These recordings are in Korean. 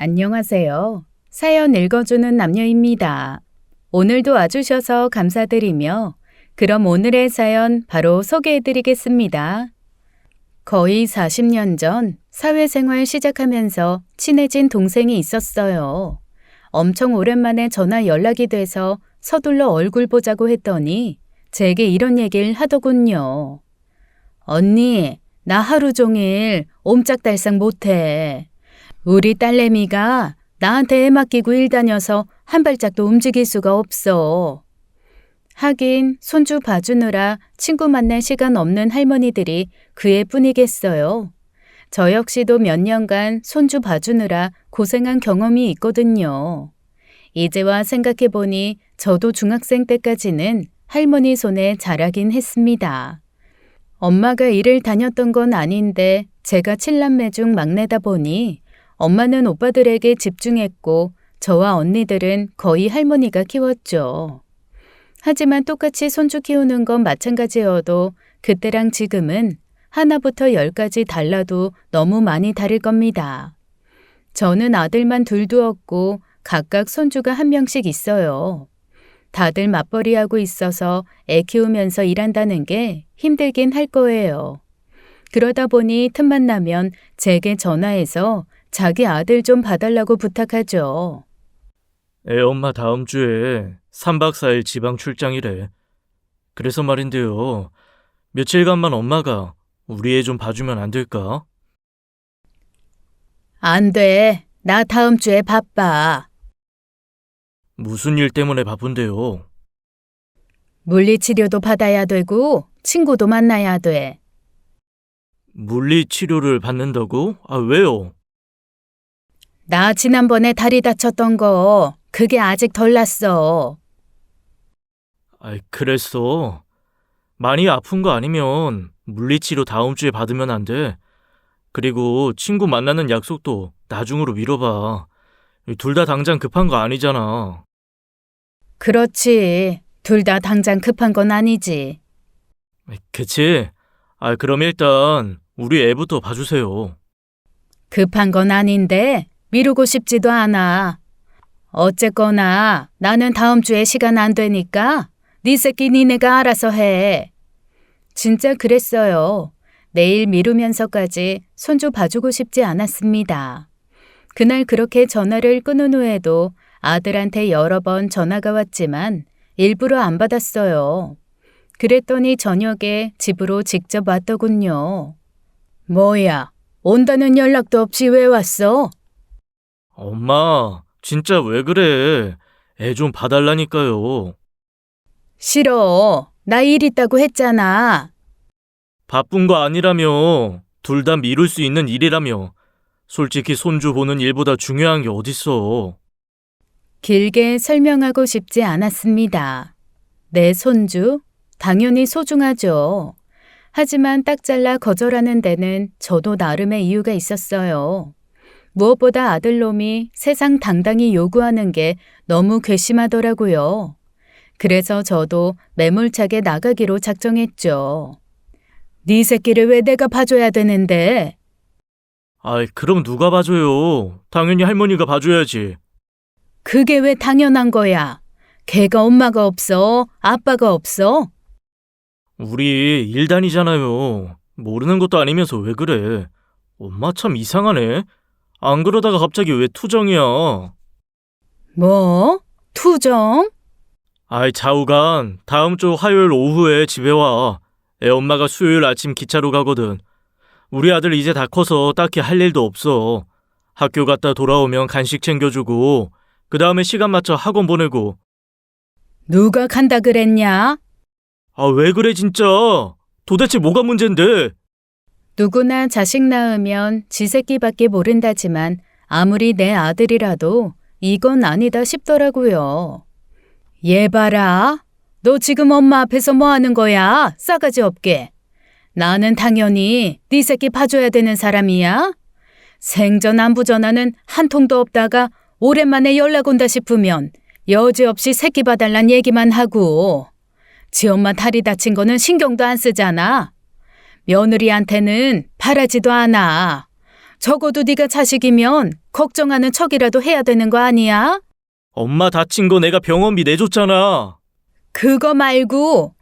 안녕하세요. 사연 읽어주는 남녀입니다. 오늘도 와주셔서 감사드리며 그럼 오늘의 사연 바로 소개해드리겠습니다. 거의 40년 전 사회생활 시작하면서 친해진 동생이 있었어요. 엄청 오랜만에 전화 연락이 돼서 서둘러 얼굴 보자고 했더니 제게 이런 얘기를 하더군요. 언니, 나 하루 종일 옴짝달싹 못해. 우리 딸내미가 나한테 애 맡기고 일 다녀서 한 발짝도 움직일 수가 없어. 하긴 손주 봐주느라 친구 만날 시간 없는 할머니들이 그애 뿐이겠어요. 저 역시도 몇 년간 손주 봐주느라 고생한 경험이 있거든요. 이제와 생각해보니 저도 중학생 때까지는 할머니 손에 자라긴 했습니다. 엄마가 일을 다녔던 건 아닌데 제가 7남매 중 막내다 보니 엄마는 오빠들에게 집중했고 저와 언니들은 거의 할머니가 키웠죠. 하지만 똑같이 손주 키우는 건 마찬가지여도 그때랑 지금은 하나부터 10까지 달라도 너무 많이 다를 겁니다. 저는 아들만 둘 두었고 각각 손주가 한 명씩 있어요. 다들 맞벌이하고 있어서 애 키우면서 일한다는 게 힘들긴 할 거예요. 그러다 보니 틈만 나면 제게 전화해서 자기 아들 좀 봐달라고 부탁하죠. 애 엄마 다음 주에 3박 4일 지방 출장이래. 그래서 말인데요. 며칠간만 엄마가 우리 애 좀 봐주면 안 될까? 안 돼. 나 다음 주에 바빠. 무슨 일 때문에 바쁜데요? 물리치료도 받아야 되고 친구도 만나야 돼. 물리치료를 받는다고? 아, 왜요? 나 지난번에 다리 다쳤던 거 그게 아직 덜 났어. 아이, 그랬어. 많이 아픈 거 아니면 물리치료 다음 주에 받으면 안 돼. 그리고 친구 만나는 약속도 나중으로 미뤄봐. 둘 다 당장 급한 거 아니잖아. 그렇지. 둘 다 당장 급한 건 아니지. 그치? 아, 그럼 일단 우리 애부터 봐주세요. 급한 건 아닌데 미루고 싶지도 않아. 어쨌거나 나는 다음 주에 시간 안 되니까 네 새끼 니네가 알아서 해. 진짜 그랬어요. 내일 미루면서까지 손주 봐주고 싶지 않았습니다. 그날 그렇게 전화를 끊은 후에도 아들한테 여러 번 전화가 왔지만 일부러 안 받았어요. 그랬더니 저녁에 집으로 직접 왔더군요. 뭐야, 온다는 연락도 없이 왜 왔어? 엄마, 진짜 왜 그래? 애 좀 봐달라니까요. 싫어. 나 일 있다고 했잖아. 바쁜 거 아니라며. 둘 다 미룰 수 있는 일이라며. 솔직히 손주 보는 일보다 중요한 게 어딨어. 길게 설명하고 싶지 않았습니다. 내 손주? 당연히 소중하죠. 하지만 딱 잘라 거절하는 데는 저도 나름의 이유가 있었어요. 무엇보다 아들놈이 세상 당당히 요구하는 게 너무 괘씸하더라고요. 그래서 저도 매몰차게 나가기로 작정했죠. 네 새끼를 왜 내가 봐줘야 되는데? 아이, 그럼 누가 봐줘요? 당연히 할머니가 봐줘야지. 그게 왜 당연한 거야? 걔가 엄마가 없어? 아빠가 없어? 우리 일 다니잖아요. 모르는 것도 아니면서 왜 그래? 엄마 참 이상하네. 안 그러다가 갑자기 왜 투정이야? 뭐? 투정? 아이, 좌우간 다음 주 화요일 오후에 집에 와. 애 엄마가 수요일 아침 기차로 가거든. 우리 아들 이제 다 커서 딱히 할 일도 없어. 학교 갔다 돌아오면 간식 챙겨주고 그 다음에 시간 맞춰 학원 보내고. 누가 간다 그랬냐? 아, 왜 그래 진짜? 도대체 뭐가 문제인데? 누구나 자식 낳으면 지 새끼밖에 모른다지만 아무리 내 아들이라도 이건 아니다 싶더라고요. 얘 봐라. 너 지금 엄마 앞에서 뭐 하는 거야? 싸가지 없게. 나는 당연히 네 새끼 봐줘야 되는 사람이야. 생전 안부 전화는 한 통도 없다가 오랜만에 연락 온다 싶으면 여지없이 새끼 봐달란 얘기만 하고 지 엄마 다리 다친 거는 신경도 안 쓰잖아. 며느리한테는 바라지도 않아. 적어도 네가 자식이면 걱정하는 척이라도 해야 되는 거 아니야? 엄마 다친 거 내가 병원비 내줬잖아. 그거 말고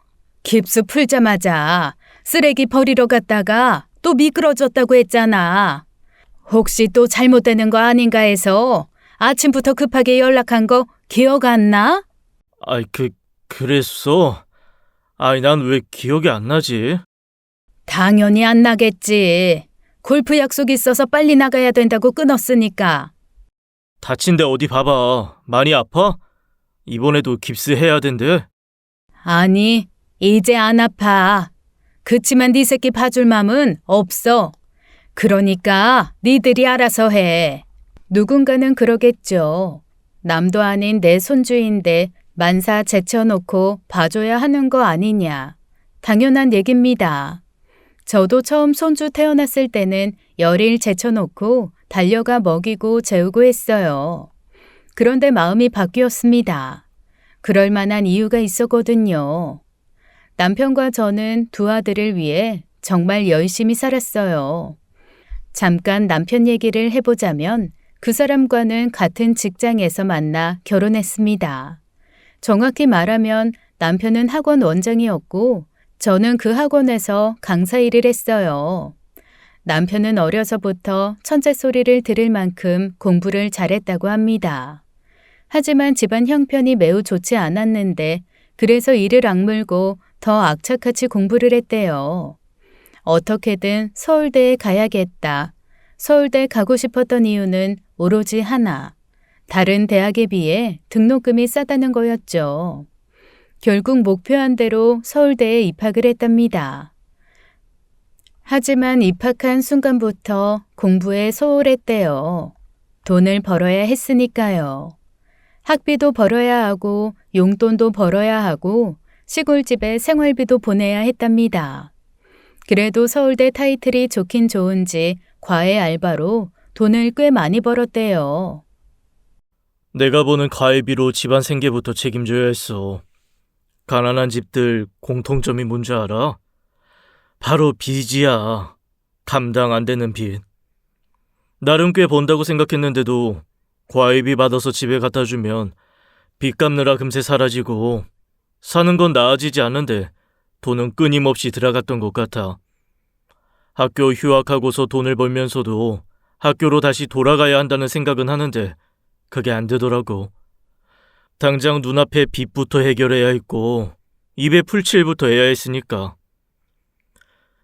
깁스 풀자마자 쓰레기 버리러 갔다가 또 미끄러졌다고 했잖아. 혹시 또 잘못되는 거 아닌가 해서 아침부터 급하게 연락한 거 기억 안 나? 아이, 그랬어? 아이, 난 왜 기억이 안 나지? 당연히 안 나겠지. 골프 약속 있어서 빨리 나가야 된다고 끊었으니까. 다친데 어디 봐봐. 많이 아파? 이번에도 깁스해야 된대. 아니, 이제 안 아파. 그치만 네 새끼 봐줄 맘은 없어. 그러니까 니들이 알아서 해. 누군가는 그러겠죠. 남도 아닌 내 손주인데 만사 제쳐놓고 봐줘야 하는 거 아니냐. 당연한 얘기입니다. 저도 처음 손주 태어났을 때는 열일 제쳐놓고 달려가 먹이고 재우고 했어요. 그런데 마음이 바뀌었습니다. 그럴 만한 이유가 있었거든요. 남편과 저는 두 아들을 위해 정말 열심히 살았어요. 잠깐 남편 얘기를 해보자면 그 사람과는 같은 직장에서 만나 결혼했습니다. 정확히 말하면 남편은 학원 원장이었고 저는 그 학원에서 강사 일을 했어요. 남편은 어려서부터 천재 소리를 들을 만큼 공부를 잘했다고 합니다. 하지만 집안 형편이 매우 좋지 않았는데 그래서 이를 악물고 더 악착같이 공부를 했대요. 어떻게든 서울대에 가야겠다. 서울대 가고 싶었던 이유는 오로지 하나. 다른 대학에 비해 등록금이 싸다는 거였죠. 결국 목표한 대로 서울대에 입학을 했답니다. 하지만 입학한 순간부터 공부에 소홀했대요. 돈을 벌어야 했으니까요. 학비도 벌어야 하고 용돈도 벌어야 하고 시골집에 생활비도 보내야 했답니다. 그래도 서울대 타이틀이 좋긴 좋은지 과외 알바로 돈을 꽤 많이 벌었대요. 내가 버는 과외비로 집안 생계부터 책임져야 했어. 가난한 집들 공통점이 뭔지 알아? 바로 빚이야. 감당 안 되는 빚. 나름 꽤 번다고 생각했는데도 과외비 받아서 집에 갖다 주면 빚 갚느라 금세 사라지고 사는 건 나아지지 않는데 돈은 끊임없이 들어갔던 것 같아. 학교 휴학하고서 돈을 벌면서도 학교로 다시 돌아가야 한다는 생각은 하는데 그게 안 되더라고. 당장 눈앞에 빚부터 해결해야 했고 입에 풀칠부터 해야 했으니까.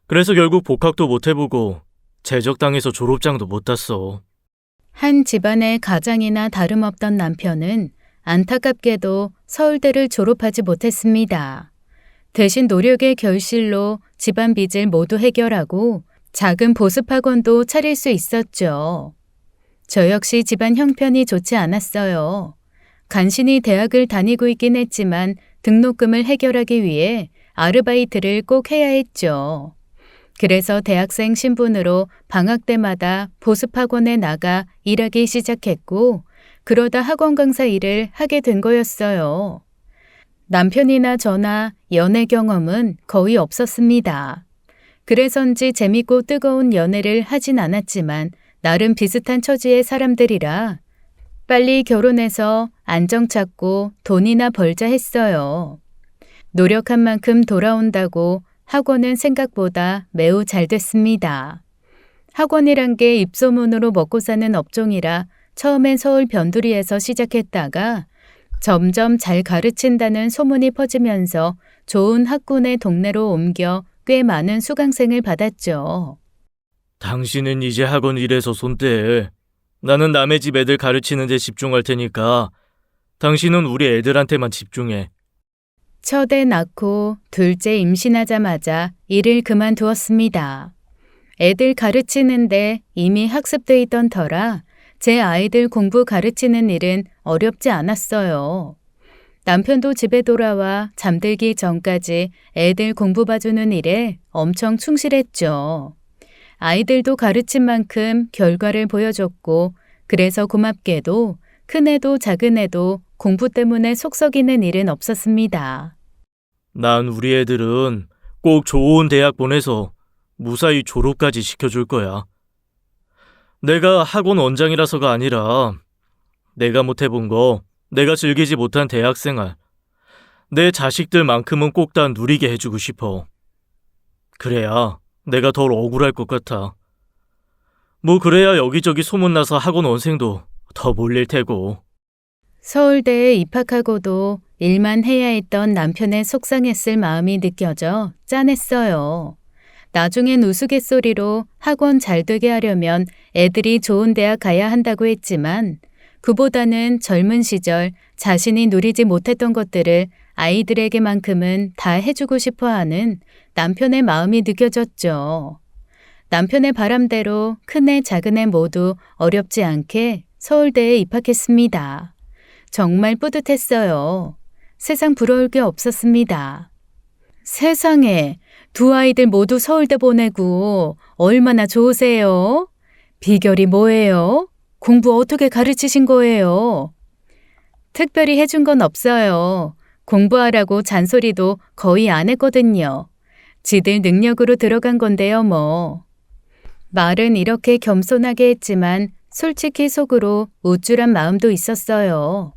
그래서 결국 복학도 못 해보고 제적당해서 졸업장도 못 땄어. 한 집안의 가장이나 다름없던 남편은 안타깝게도 서울대를 졸업하지 못했습니다. 대신 노력의 결실로 집안 빚을 모두 해결하고 작은 보습학원도 차릴 수 있었죠. 저 역시 집안 형편이 좋지 않았어요. 간신히 대학을 다니고 있긴 했지만 등록금을 해결하기 위해 아르바이트를 꼭 해야 했죠. 그래서 대학생 신분으로 방학 때마다 보습학원에 나가 일하기 시작했고 그러다 학원 강사 일을 하게 된 거였어요. 남편이나 저나 연애 경험은 거의 없었습니다. 그래서인지 재밌고 뜨거운 연애를 하진 않았지만 나름 비슷한 처지의 사람들이라 빨리 결혼해서 안정 찾고 돈이나 벌자 했어요. 노력한 만큼 돌아온다고 학원은 생각보다 매우 잘 됐습니다. 학원이란 게 입소문으로 먹고 사는 업종이라 처음엔 서울 변두리에서 시작했다가 점점 잘 가르친다는 소문이 퍼지면서 좋은 학군의 동네로 옮겨 꽤 많은 수강생을 받았죠. 당신은 이제 학원 일에서 손 떼. 나는 남의 집 애들 가르치는 데 집중할 테니까 당신은 우리 애들한테만 집중해. 첫 애 낳고 둘째 임신하자마자 일을 그만두었습니다. 애들 가르치는데 이미 학습돼 있던 터라 제 아이들 공부 가르치는 일은 어렵지 않았어요. 남편도 집에 돌아와 잠들기 전까지 애들 공부 봐주는 일에 엄청 충실했죠. 아이들도 가르친 만큼 결과를 보여줬고 그래서 고맙게도 큰애도 작은애도 공부 때문에 속 썩이는 일은 없었습니다. 난 우리 애들은 꼭 좋은 대학 보내서 무사히 졸업까지 시켜줄 거야. 내가 학원 원장이라서가 아니라 내가 못 해본 거, 내가 즐기지 못한 대학생활, 내 자식들만큼은 꼭 다 누리게 해주고 싶어. 그래야 내가 덜 억울할 것 같아. 뭐 그래야 여기저기 소문나서 학원 원생도 더 몰릴 테고. 서울대에 입학하고도 일만 해야 했던 남편의 속상했을 마음이 느껴져 짠했어요. 나중엔 우스갯소리로 학원 잘 되게 하려면 애들이 좋은 대학 가야 한다고 했지만 그보다는 젊은 시절 자신이 누리지 못했던 것들을 아이들에게만큼은 다 해주고 싶어 하는 남편의 마음이 느껴졌죠. 남편의 바람대로 큰애 작은애 모두 어렵지 않게 서울대에 입학했습니다. 정말 뿌듯했어요. 세상 부러울 게 없었습니다. 세상에, 두 아이들 모두 서울대 보내고 얼마나 좋으세요? 비결이 뭐예요? 공부 어떻게 가르치신 거예요? 특별히 해준 건 없어요. 공부하라고 잔소리도 거의 안 했거든요. 지들 능력으로 들어간 건데요, 뭐. 말은 이렇게 겸손하게 했지만 솔직히 속으로 우쭐한 마음도 있었어요.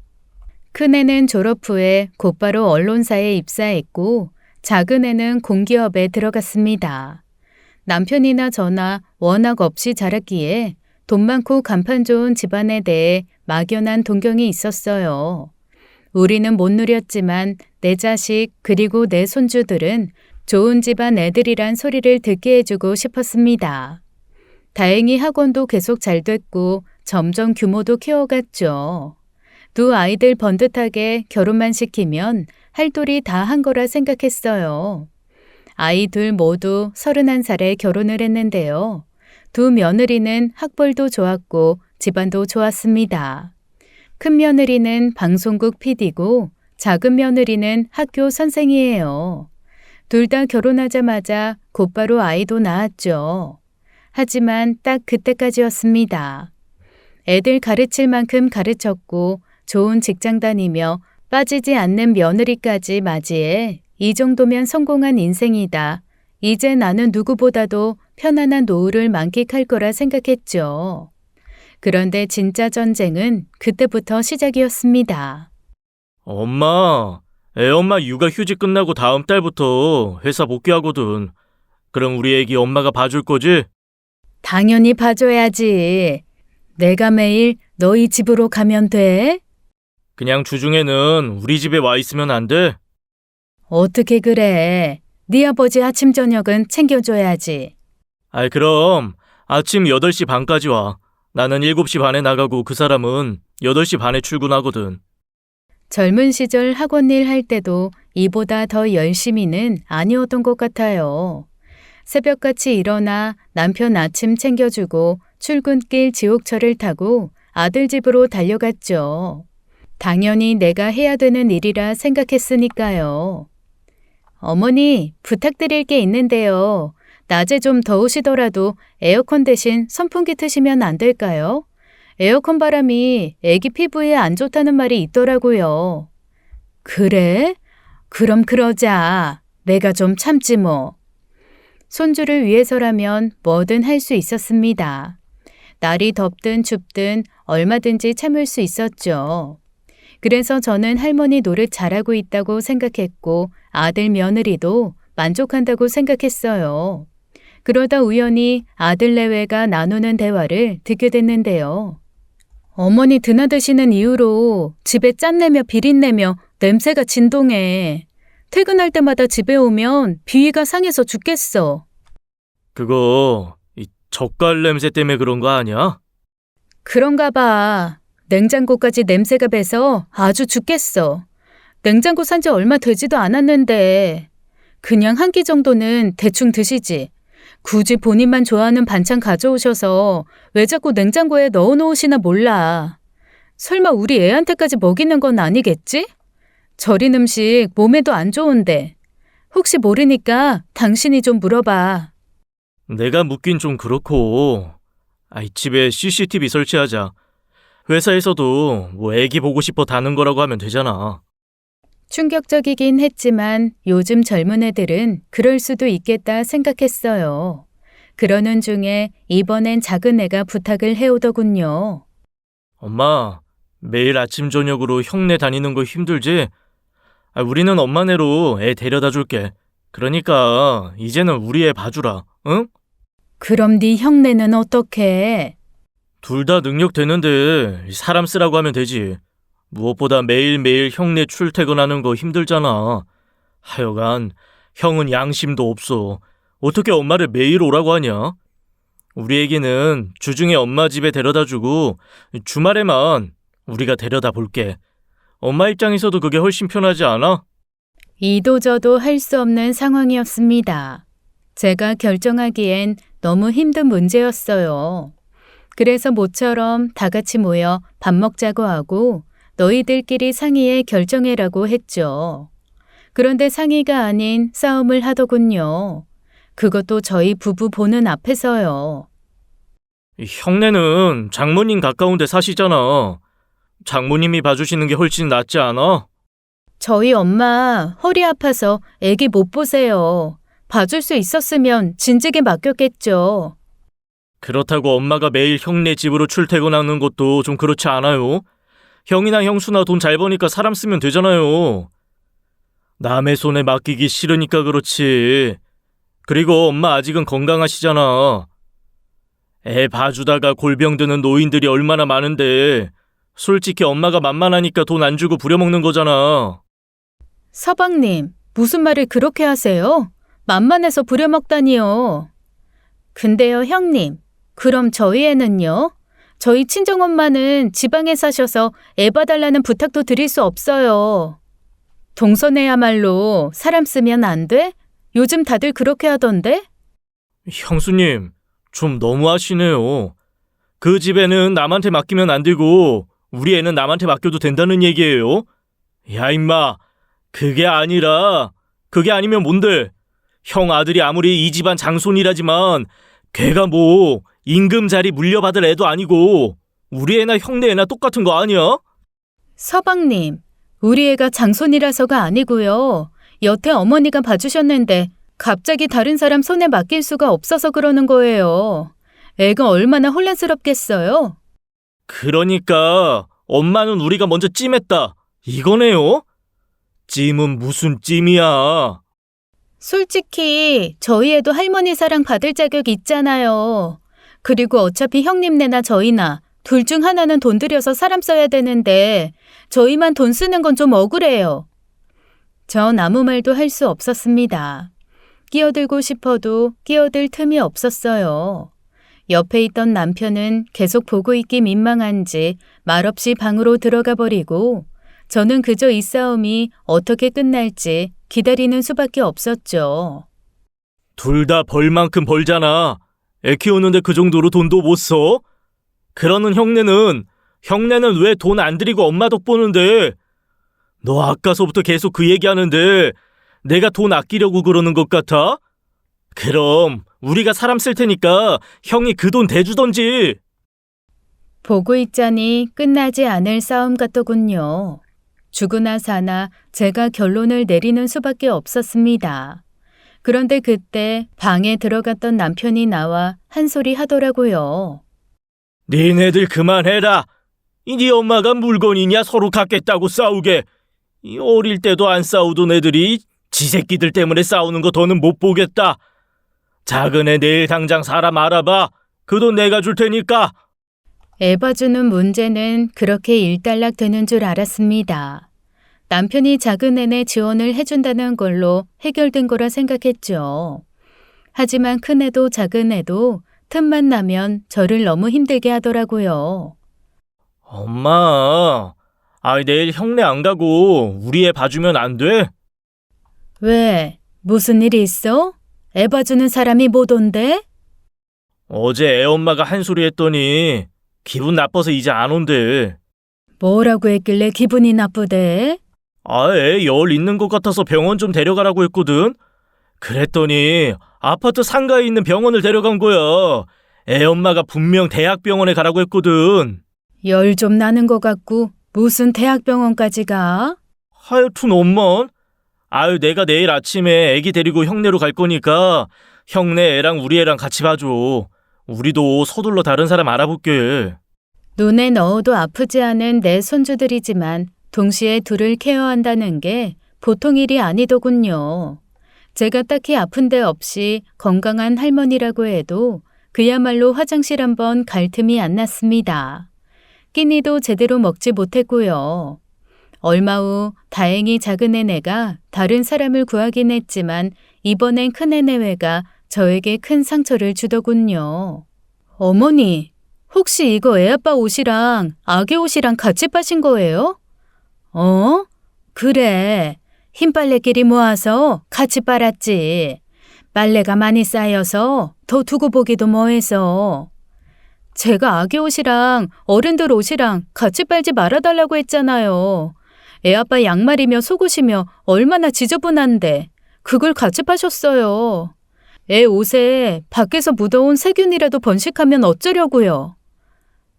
큰애는 졸업 후에 곧바로 언론사에 입사했고 작은애는 공기업에 들어갔습니다. 남편이나 저나 워낙 없이 자랐기에 돈 많고 간판 좋은 집안에 대해 막연한 동경이 있었어요. 우리는 못 누렸지만 내 자식 그리고 내 손주들은 좋은 집안 애들이란 소리를 듣게 해주고 싶었습니다. 다행히 학원도 계속 잘 됐고 점점 규모도 키워갔죠. 두 아이들 번듯하게 결혼만 시키면 할 돌이 다 한 거라 생각했어요. 아이 둘 모두 31살에 결혼을 했는데요. 두 며느리는 학벌도 좋았고 집안도 좋았습니다. 큰 며느리는 방송국 PD고 작은 며느리는 학교 선생이에요. 둘 다 결혼하자마자 곧바로 아이도 낳았죠. 하지만 딱 그때까지였습니다. 애들 가르칠 만큼 가르쳤고 좋은 직장 다니며 빠지지 않는 며느리까지 맞이해 이 정도면 성공한 인생이다. 이제 나는 누구보다도 편안한 노후를 만끽할 거라 생각했죠. 그런데 진짜 전쟁은 그때부터 시작이었습니다. 엄마, 애엄마 육아 휴직 끝나고 다음 달부터 회사 복귀하거든. 그럼 우리 애기 엄마가 봐줄 거지? 당연히 봐줘야지. 내가 매일 너희 집으로 가면 돼? 그냥 주중에는 우리 집에 와 있으면 안 돼? 어떻게 그래? 네 아버지 아침 저녁은 챙겨줘야지. 아이 그럼 아침 8시 반까지 와. 나는 7시 반에 나가고 그 사람은 8시 반에 출근하거든. 젊은 시절 학원 일 할 때도 이보다 더 열심히는 아니었던 것 같아요. 새벽같이 일어나 남편 아침 챙겨주고 출근길 지옥철을 타고 아들 집으로 달려갔죠. 당연히 내가 해야 되는 일이라 생각했으니까요. 어머니, 부탁드릴 게 있는데요. 낮에 좀 더우시더라도 에어컨 대신 선풍기 트시면 안 될까요? 에어컨 바람이 애기 피부에 안 좋다는 말이 있더라고요. 그래? 그럼 그러자. 내가 좀 참지 뭐. 손주를 위해서라면 뭐든 할 수 있었습니다. 날이 덥든 춥든 얼마든지 참을 수 있었죠. 그래서 저는 할머니 노릇 잘하고 있다고 생각했고 아들 며느리도 만족한다고 생각했어요. 그러다 우연히 아들 내외가 나누는 대화를 듣게 됐는데요. 어머니 드나드시는 이유로 집에 짠내며 비린내며 냄새가 진동해. 퇴근할 때마다 집에 오면 비위가 상해서 죽겠어. 그거 이 젓갈 냄새 때문에 그런 거 아니야? 그런가 봐. 냉장고까지 냄새가 배서 아주 죽겠어. 냉장고 산 지 얼마 되지도 않았는데 그냥 한 끼 정도는 대충 드시지. 굳이 본인만 좋아하는 반찬 가져오셔서 왜 자꾸 냉장고에 넣어놓으시나 몰라. 설마 우리 애한테까지 먹이는 건 아니겠지? 절인 음식 몸에도 안 좋은데. 혹시 모르니까 당신이 좀 물어봐. 내가 묻긴 좀 그렇고. 아이 집에 CCTV 설치하자. 회사에서도 뭐 애기 보고 싶어 다는 거라고 하면 되잖아. 충격적이긴 했지만 요즘 젊은 애들은 그럴 수도 있겠다 생각했어요. 그러는 중에 이번엔 작은 애가 부탁을 해오더군요. 엄마, 매일 아침 저녁으로 형네 다니는 거 힘들지? 우리는 엄마네로 애 데려다 줄게. 그러니까 이제는 우리 애 봐주라, 응? 그럼 네 형네는 어떻게? 둘 다 능력 되는데 사람 쓰라고 하면 되지. 무엇보다 매일매일 형네 출퇴근하는 거 힘들잖아. 하여간 형은 양심도 없어. 어떻게 엄마를 매일 오라고 하냐? 우리 애기는 주중에 엄마 집에 데려다 주고 주말에만 우리가 데려다 볼게. 엄마 입장에서도 그게 훨씬 편하지 않아? 이도저도 할 수 없는 상황이었습니다. 제가 결정하기엔 너무 힘든 문제였어요. 그래서 모처럼 다 같이 모여 밥 먹자고 하고 너희들끼리 상의해 결정해라고 했죠. 그런데 상의가 아닌 싸움을 하더군요. 그것도 저희 부부 보는 앞에서요. 형네는 장모님 가까운 데 사시잖아. 장모님이 봐주시는 게 훨씬 낫지 않아? 저희 엄마 허리 아파서 애기 못 보세요. 봐줄 수 있었으면 진즉에 맡겼겠죠. 그렇다고 엄마가 매일 형네 집으로 출퇴근하는 것도 좀 그렇지 않아요? 형이나 형수나 돈 잘 버니까 사람 쓰면 되잖아요. 남의 손에 맡기기 싫으니까 그렇지. 그리고 엄마 아직은 건강하시잖아. 애 봐주다가 골병 드는 노인들이 얼마나 많은데 솔직히 엄마가 만만하니까 돈 안 주고 부려먹는 거잖아. 서방님, 무슨 말을 그렇게 하세요? 만만해서 부려먹다니요. 근데요, 형님, 그럼 저희 애는요? 저희 친정엄마는 지방에 사셔서 애 봐달라는 부탁도 드릴 수 없어요. 동서네야말로 사람 쓰면 안 돼? 요즘 다들 그렇게 하던데? 형수님, 좀 너무하시네요. 그 집에는 남한테 맡기면 안 되고 우리 애는 남한테 맡겨도 된다는 얘기예요? 야 임마, 그게 아니면 뭔데? 형 아들이 아무리 이 집안 장손이라지만 걔가 뭐 임금 자리 물려받을 애도 아니고 우리 애나 형네 애나 똑같은 거 아니야? 서방님, 우리 애가 장손이라서가 아니고요. 여태 어머니가 봐주셨는데 갑자기 다른 사람 손에 맡길 수가 없어서 그러는 거예요. 애가 얼마나 혼란스럽겠어요? 그러니까 엄마는 우리가 먼저 찜했다 이거네요? 찜은 무슨 찜이야? 솔직히 저희 애도 할머니 사랑 받을 자격 있잖아요. 그리고 어차피 형님네나 저희나 둘 중 하나는 돈 들여서 사람 써야 되는데 저희만 돈 쓰는 건 좀 억울해요. 전 아무 말도 할 수 없었습니다. 끼어들고 싶어도 끼어들 틈이 없었어요. 옆에 있던 남편은 계속 보고 있기 민망한지 말없이 방으로 들어가 버리고 저는 그저 이 싸움이 어떻게 끝날지 기다리는 수밖에 없었죠. 둘 다 벌 만큼 벌잖아. 애 키우는데 그 정도로 돈도 못 써? 그러는 형네는 왜 돈 안 들이고 엄마 덕 보는데? 너 아까서부터 계속 그 얘기하는데 내가 돈 아끼려고 그러는 것 같아? 그럼 우리가 사람 쓸 테니까 형이 그 돈 대주던지. 보고 있자니 끝나지 않을 싸움 같더군요. 죽으나 사나 제가 결론을 내리는 수밖에 없었습니다. 그런데 그때 방에 들어갔던 남편이 나와 한 소리 하더라고요. 니네들 그만해라. 네 엄마가 물건이냐 서로 갖겠다고 싸우게. 이 어릴 때도 안 싸우던 애들이 지 새끼들 때문에 싸우는 거 더는 못 보겠다. 작은 애 내일 당장 사람 알아봐. 그 돈 내가 줄 테니까. 애 봐주는 문제는 그렇게 일단락 되는 줄 알았습니다. 남편이 작은 애네 지원을 해준다는 걸로 해결된 거라 생각했죠. 하지만 큰 애도 작은 애도 틈만 나면 저를 너무 힘들게 하더라고요. 엄마, 내일 형네 안 가고 우리 애 봐주면 안 돼? 왜? 무슨 일이 있어? 애 봐주는 사람이 못 온대? 어제 애 엄마가 한 소리 했더니 기분 나빠서 이제 안 온대. 뭐라고 했길래 기분이 나쁘대? 애 열 있는 것 같아서 병원 좀 데려가라고 했거든. 그랬더니 아파트 상가에 있는 병원을 데려간 거야. 애 엄마가 분명 대학병원에 가라고 했거든. 열 좀 나는 것 같고 무슨 대학병원까지 가? 하여튼 엄마, 내가 내일 아침에 애기 데리고 형네로 갈 거니까 형네 애랑 우리 애랑 같이 봐줘. 우리도 서둘러 다른 사람 알아볼게. 눈에 넣어도 아프지 않은 내 손주들이지만 동시에 둘을 케어한다는 게 보통 일이 아니더군요. 제가 딱히 아픈 데 없이 건강한 할머니라고 해도 그야말로 화장실 한번 갈 틈이 안 났습니다. 끼니도 제대로 먹지 못했고요. 얼마 후 다행히 작은 애네가 다른 사람을 구하긴 했지만 이번엔 큰 애네회가 저에게 큰 상처를 주더군요. 어머니, 혹시 이거 애아빠 옷이랑 아기 옷이랑 같이 빠신 거예요? 어? 그래. 흰 빨래끼리 모아서 같이 빨았지. 빨래가 많이 쌓여서 더 두고 보기도 뭐해서. 제가 아기 옷이랑 어른들 옷이랑 같이 빨지 말아달라고 했잖아요. 애아빠 양말이며 속옷이며 얼마나 지저분한데 그걸 같이 파셨어요. 애 옷에 밖에서 묻어온 세균이라도 번식하면 어쩌려고요.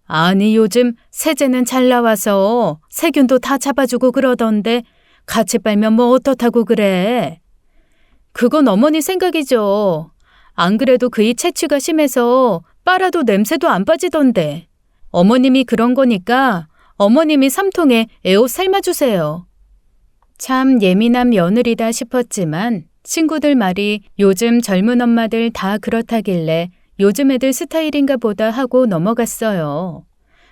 아니 요즘 세제는 잘 나와서 세균도 다 잡아주고 그러던데 같이 빨면 뭐 어떻다고 그래. 그건 어머니 생각이죠. 안 그래도 그이 채취가 심해서 빨아도 냄새도 안 빠지던데. 어머님이 그런 거니까 어머님이 3통에 애 옷 삶아주세요. 참 예민한 며느리다 싶었지만 친구들 말이 요즘 젊은 엄마들 다 그렇다길래 요즘 애들 스타일인가 보다 하고 넘어갔어요.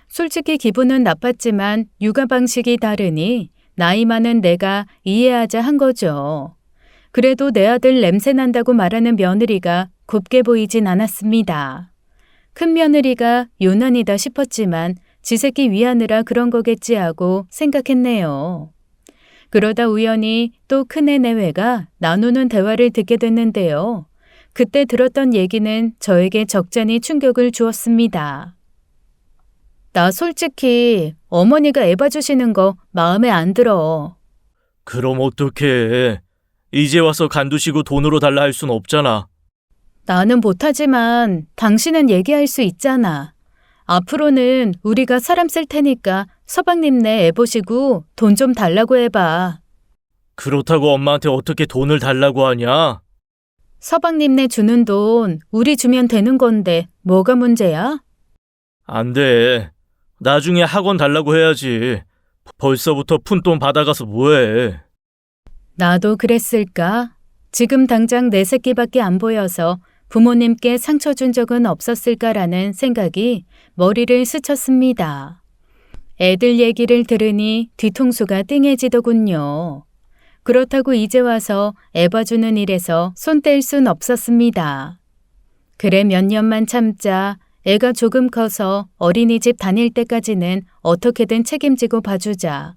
솔직히 기분은 나빴지만 육아 방식이 다르니 나이 많은 내가 이해하자 한 거죠. 그래도 내 아들 냄새 난다고 말하는 며느리가 곱게 보이진 않았습니다. 큰 며느리가 유난이다 싶었지만 지 새끼 위하느라 그런 거겠지 하고 생각했네요. 그러다 우연히 또 큰애 내외가 나누는 대화를 듣게 됐는데요. 그때 들었던 얘기는 저에게 적잖이 충격을 주었습니다. 나 솔직히 어머니가 애 봐주시는 거 마음에 안 들어. 그럼 어떡해. 이제 와서 간두시고 돈으로 달라 할 순 없잖아. 나는 못하지만 당신은 얘기할 수 있잖아. 앞으로는 우리가 사람 쓸 테니까 서방님네 애 보시고 돈 좀 달라고 해봐. 그렇다고 엄마한테 어떻게 돈을 달라고 하냐? 서방님네 주는 돈 우리 주면 되는 건데 뭐가 문제야? 안 돼. 나중에 학원 달라고 해야지. 벌써부터 푼돈 받아가서 뭐해. 나도 그랬을까? 지금 당장 내 새끼밖에 안 보여서 부모님께 상처 준 적은 없었을까라는 생각이 머리를 스쳤습니다. 애들 얘기를 들으니 뒤통수가 띵해지더군요. 그렇다고 이제 와서 애 봐주는 일에서 손 뗄 순 없었습니다. 그래 몇 년만 참자. 애가 조금 커서 어린이집 다닐 때까지는 어떻게든 책임지고 봐주자.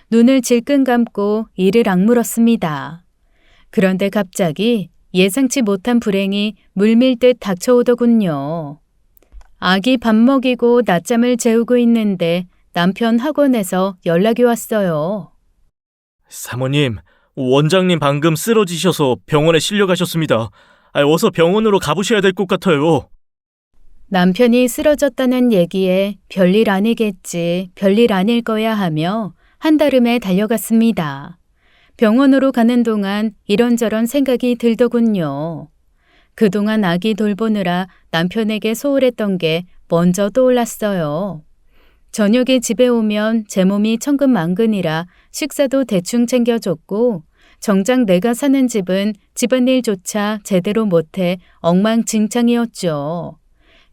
눈을 질끈 감고 이를 악물었습니다. 그런데 갑자기 예상치 못한 불행이 물밀듯 닥쳐오더군요. 아기 밥 먹이고 낮잠을 재우고 있는데 남편 학원에서 연락이 왔어요. 사모님, 원장님 방금 쓰러지셔서 병원에 실려가셨습니다. 어서 병원으로 가보셔야 될 것 같아요. 남편이 쓰러졌다는 얘기에 별일 아니겠지, 별일 아닐 거야 하며 한달음에 달려갔습니다. 병원으로 가는 동안 이런저런 생각이 들더군요. 그동안 아기 돌보느라 남편에게 소홀했던 게 먼저 떠올랐어요. 저녁에 집에 오면 제 몸이 천근만근이라 식사도 대충 챙겨줬고 정작 내가 사는 집은 집안일조차 제대로 못해 엉망진창이었죠.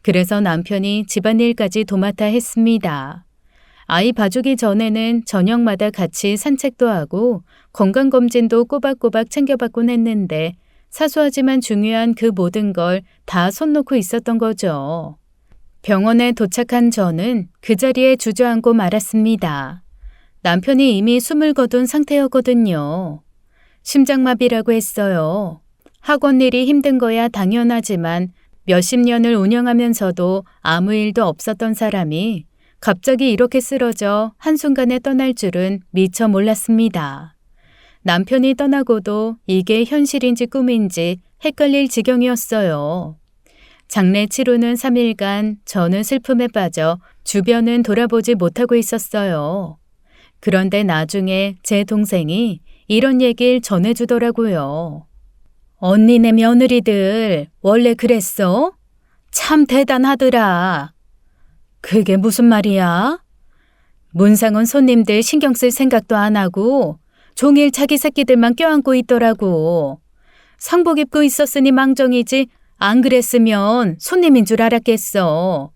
그래서 남편이 집안일까지 도맡아 했습니다. 아이 봐주기 전에는 저녁마다 같이 산책도 하고 건강검진도 꼬박꼬박 챙겨받곤 했는데 사소하지만 중요한 그 모든 걸 다 손 놓고 있었던 거죠. 병원에 도착한 저는 그 자리에 주저앉고 말았습니다. 남편이 이미 숨을 거둔 상태였거든요. 심장마비라고 했어요. 학원 일이 힘든 거야 당연하지만 몇십 년을 운영하면서도 아무 일도 없었던 사람이 갑자기 이렇게 쓰러져 한순간에 떠날 줄은 미처 몰랐습니다. 남편이 떠나고도 이게 현실인지 꿈인지 헷갈릴 지경이었어요. 장례 치르는 3일간 저는 슬픔에 빠져 주변은 돌아보지 못하고 있었어요. 그런데 나중에 제 동생이 이런 얘기를 전해주더라고요. 언니네 며느리들 원래 그랬어? 참 대단하더라. 그게 무슨 말이야? 문상은 손님들 신경 쓸 생각도 안 하고 종일 자기 새끼들만 껴안고 있더라고. 상복 입고 있었으니 망정이지 안 그랬으면 손님인 줄 알았겠어.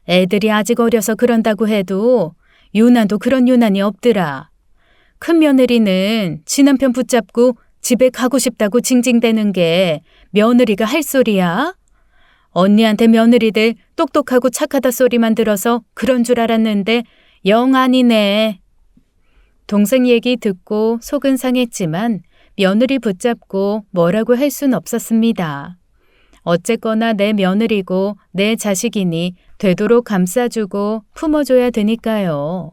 애들이 아직 어려서 그런다고 해도 유난도 그런 유난이 없더라. 큰 며느리는 지 남편 붙잡고 집에 가고 싶다고 징징대는 게 며느리가 할 소리야? 언니한테 며느리들 똑똑하고 착하다 소리만 들어서 그런 줄 알았는데 영 아니네. 동생 얘기 듣고 속은 상했지만 며느리 붙잡고 뭐라고 할 순 없었습니다. 어쨌거나 내 며느리고 내 자식이니 되도록 감싸주고 품어줘야 되니까요.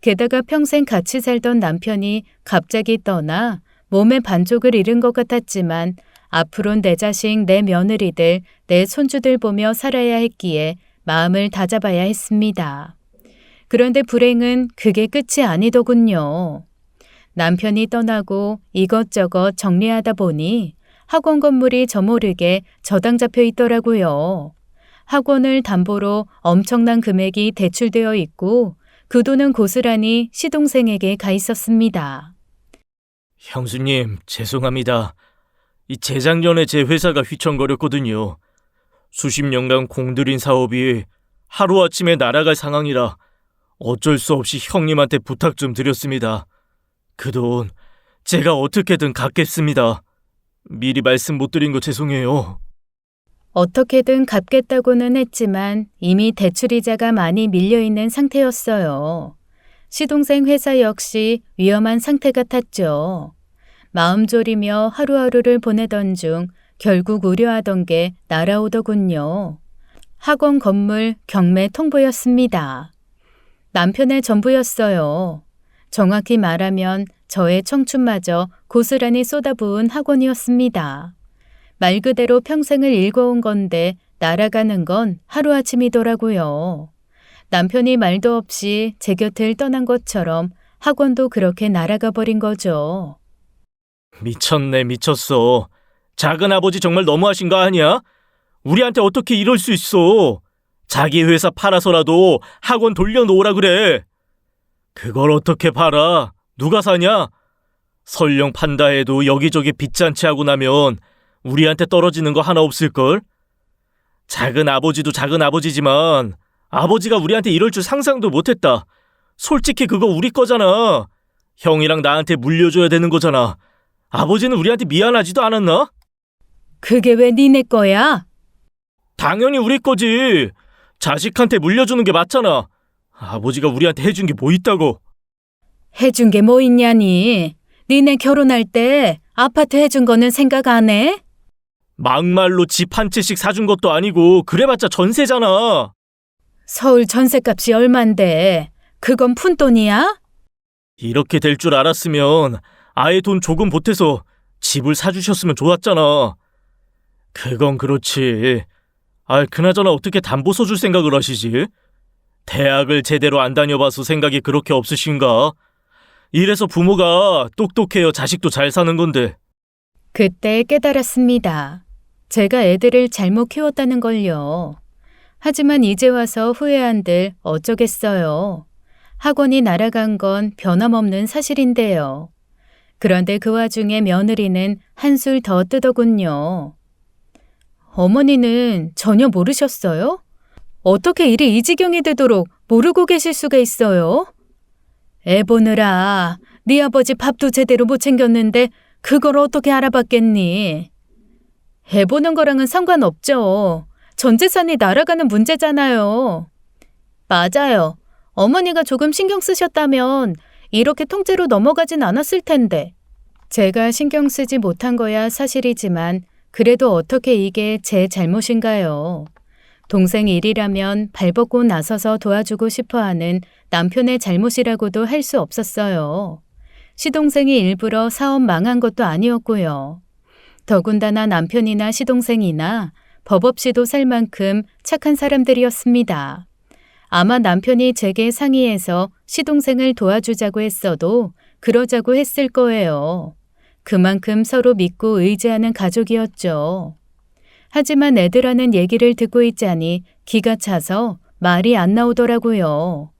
게다가 평생 같이 살던 남편이 갑자기 떠나 몸의 반쪽을 잃은 것 같았지만 앞으론 내 자식, 내 며느리들, 내 손주들 보며 살아야 했기에 마음을 다잡아야 했습니다. 그런데 불행은 그게 끝이 아니더군요. 남편이 떠나고 이것저것 정리하다 보니 학원 건물이 저 모르게 저당 잡혀 있더라고요. 학원을 담보로 엄청난 금액이 대출되어 있고 그 돈은 고스란히 시동생에게 가 있었습니다. 형수님, 죄송합니다. 이 재작년에 제 회사가 휘청거렸거든요. 수십 년간 공들인 사업이 하루아침에 날아갈 상황이라 어쩔 수 없이 형님한테 부탁 좀 드렸습니다. 그 돈 제가 어떻게든 갚겠습니다. 미리 말씀 못 드린 거 죄송해요. 어떻게든 갚겠다고는 했지만 이미 대출이자가 많이 밀려있는 상태였어요. 시동생 회사 역시 위험한 상태 같았죠. 마음 졸이며 하루하루를 보내던 중 결국 우려하던 게 날아오더군요. 학원 건물 경매 통보였습니다. 남편의 전부였어요. 정확히 말하면 저의 청춘마저 고스란히 쏟아부은 학원이었습니다. 말 그대로 평생을 읽어온 건데 날아가는 건 하루아침이더라고요. 남편이 말도 없이 제 곁을 떠난 것처럼 학원도 그렇게 날아가 버린 거죠. 미쳤네, 미쳤어. 작은 아버지 정말 너무하신 거 아니야? 우리한테 어떻게 이럴 수 있어? 자기 회사 팔아서라도 학원 돌려놓으라 그래. 그걸 어떻게 팔아? 누가 사냐? 설령 판다 해도 여기저기 빚잔치 하고 나면 우리한테 떨어지는 거 하나 없을걸? 작은 아버지도 작은 아버지지만 아버지가 우리한테 이럴 줄 상상도 못했다. 솔직히 그거 우리 거잖아. 형이랑 나한테 물려줘야 되는 거잖아. 아버지는 우리한테 미안하지도 않았나? 그게 왜 니네 거야? 당연히 우리 거지. 자식한테 물려주는 게 맞잖아. 아버지가 우리한테 해준 게 뭐 있다고. 해준 게 뭐 있냐니. 니네 결혼할 때 아파트 해준 거는 생각 안 해? 막말로 집 한 채씩 사준 것도 아니고 그래봤자 전세잖아. 서울 전셋값이 얼만데 그건 푼돈이야? 이렇게 될 줄 알았으면 아예 돈 조금 보태서 집을 사주셨으면 좋았잖아. 그건 그렇지. 그나저나 어떻게 담보 써줄 생각을 하시지? 대학을 제대로 안 다녀봐서 생각이 그렇게 없으신가? 이래서 부모가 똑똑해야 자식도 잘 사는 건데. 그때 깨달았습니다. 제가 애들을 잘못 키웠다는 걸요. 하지만 이제 와서 후회한들 어쩌겠어요. 학원이 날아간 건 변함없는 사실인데요. 그런데 그 와중에 며느리는 한술 더 뜨더군요. 어머니는 전혀 모르셨어요? 어떻게 일이 이 지경이 되도록 모르고 계실 수가 있어요? 애 보느라 네 아버지 밥도 제대로 못 챙겼는데 그걸 어떻게 알아봤겠니? 애 보는 거랑은 상관없죠. 전 재산이 날아가는 문제잖아요. 맞아요. 어머니가 조금 신경 쓰셨다면 이렇게 통째로 넘어가진 않았을 텐데. 제가 신경 쓰지 못한 거야 사실이지만 그래도 어떻게 이게 제 잘못인가요? 동생 일이라면 발벗고 나서서 도와주고 싶어하는 남편의 잘못이라고도 할 수 없었어요. 시동생이 일부러 사업 망한 것도 아니었고요. 더군다나 남편이나 시동생이나 법 없이도 살 만큼 착한 사람들이었습니다. 아마 남편이 제게 상의해서 시동생을 도와주자고 했어도 그러자고 했을 거예요. 그만큼 서로 믿고 의지하는 가족이었죠. 하지만 애들하는 얘기를 듣고 있자니 기가 차서 말이 안 나오더라고요.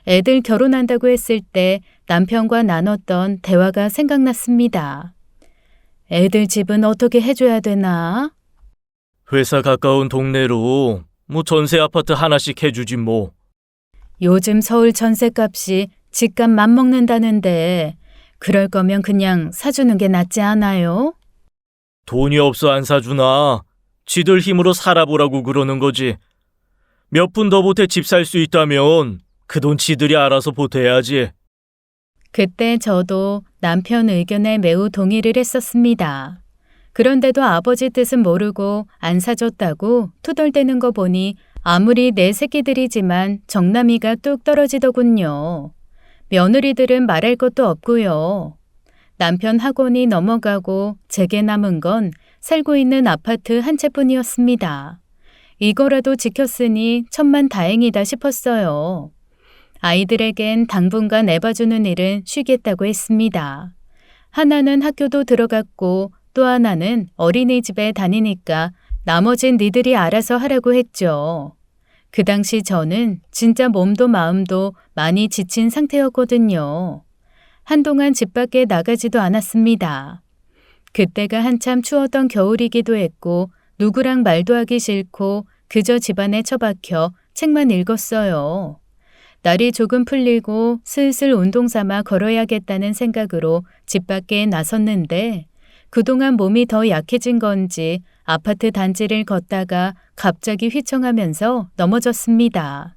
애들 결혼한다고 했을 때 남편과 나눴던 대화가 생각났습니다. 애들 집은 어떻게 해줘야 되나? 회사 가까운 동네로 전세 아파트 하나씩 해주지 뭐. 요즘 서울 전셋값이 집값 맞먹는다는데 그럴 거면 그냥 사주는 게 낫지 않아요? 돈이 없어 안 사주나. 지들 힘으로 살아보라고 그러는 거지. 몇 푼 더 보태 집 살 수 있다면 그 돈 지들이 알아서 보태야지. 그때 저도 남편 의견에 매우 동의를 했었습니다. 그런데도 아버지 뜻은 모르고 안 사줬다고 투덜대는 거 보니 아무리 내 새끼들이지만 정남이가 뚝 떨어지더군요. 며느리들은 말할 것도 없고요. 남편 학원이 넘어가고 제게 남은 건 살고 있는 아파트 한 채뿐이었습니다. 이거라도 지켰으니 천만다행이다 싶었어요. 아이들에겐 당분간 애봐주는 일은 쉬겠다고 했습니다. 하나는 학교도 들어갔고 또 하나는 어린이집에 다니니까 나머진 니들이 알아서 하라고 했죠. 그 당시 저는 진짜 몸도 마음도 많이 지친 상태였거든요. 한동안 집 밖에 나가지도 않았습니다. 그때가 한참 추웠던 겨울이기도 했고 누구랑 말도 하기 싫고 그저 집안에 처박혀 책만 읽었어요. 날이 조금 풀리고 슬슬 운동 삼아 걸어야겠다는 생각으로 집 밖에 나섰는데 그동안 몸이 더 약해진 건지 아파트 단지를 걷다가 갑자기 휘청하면서 넘어졌습니다.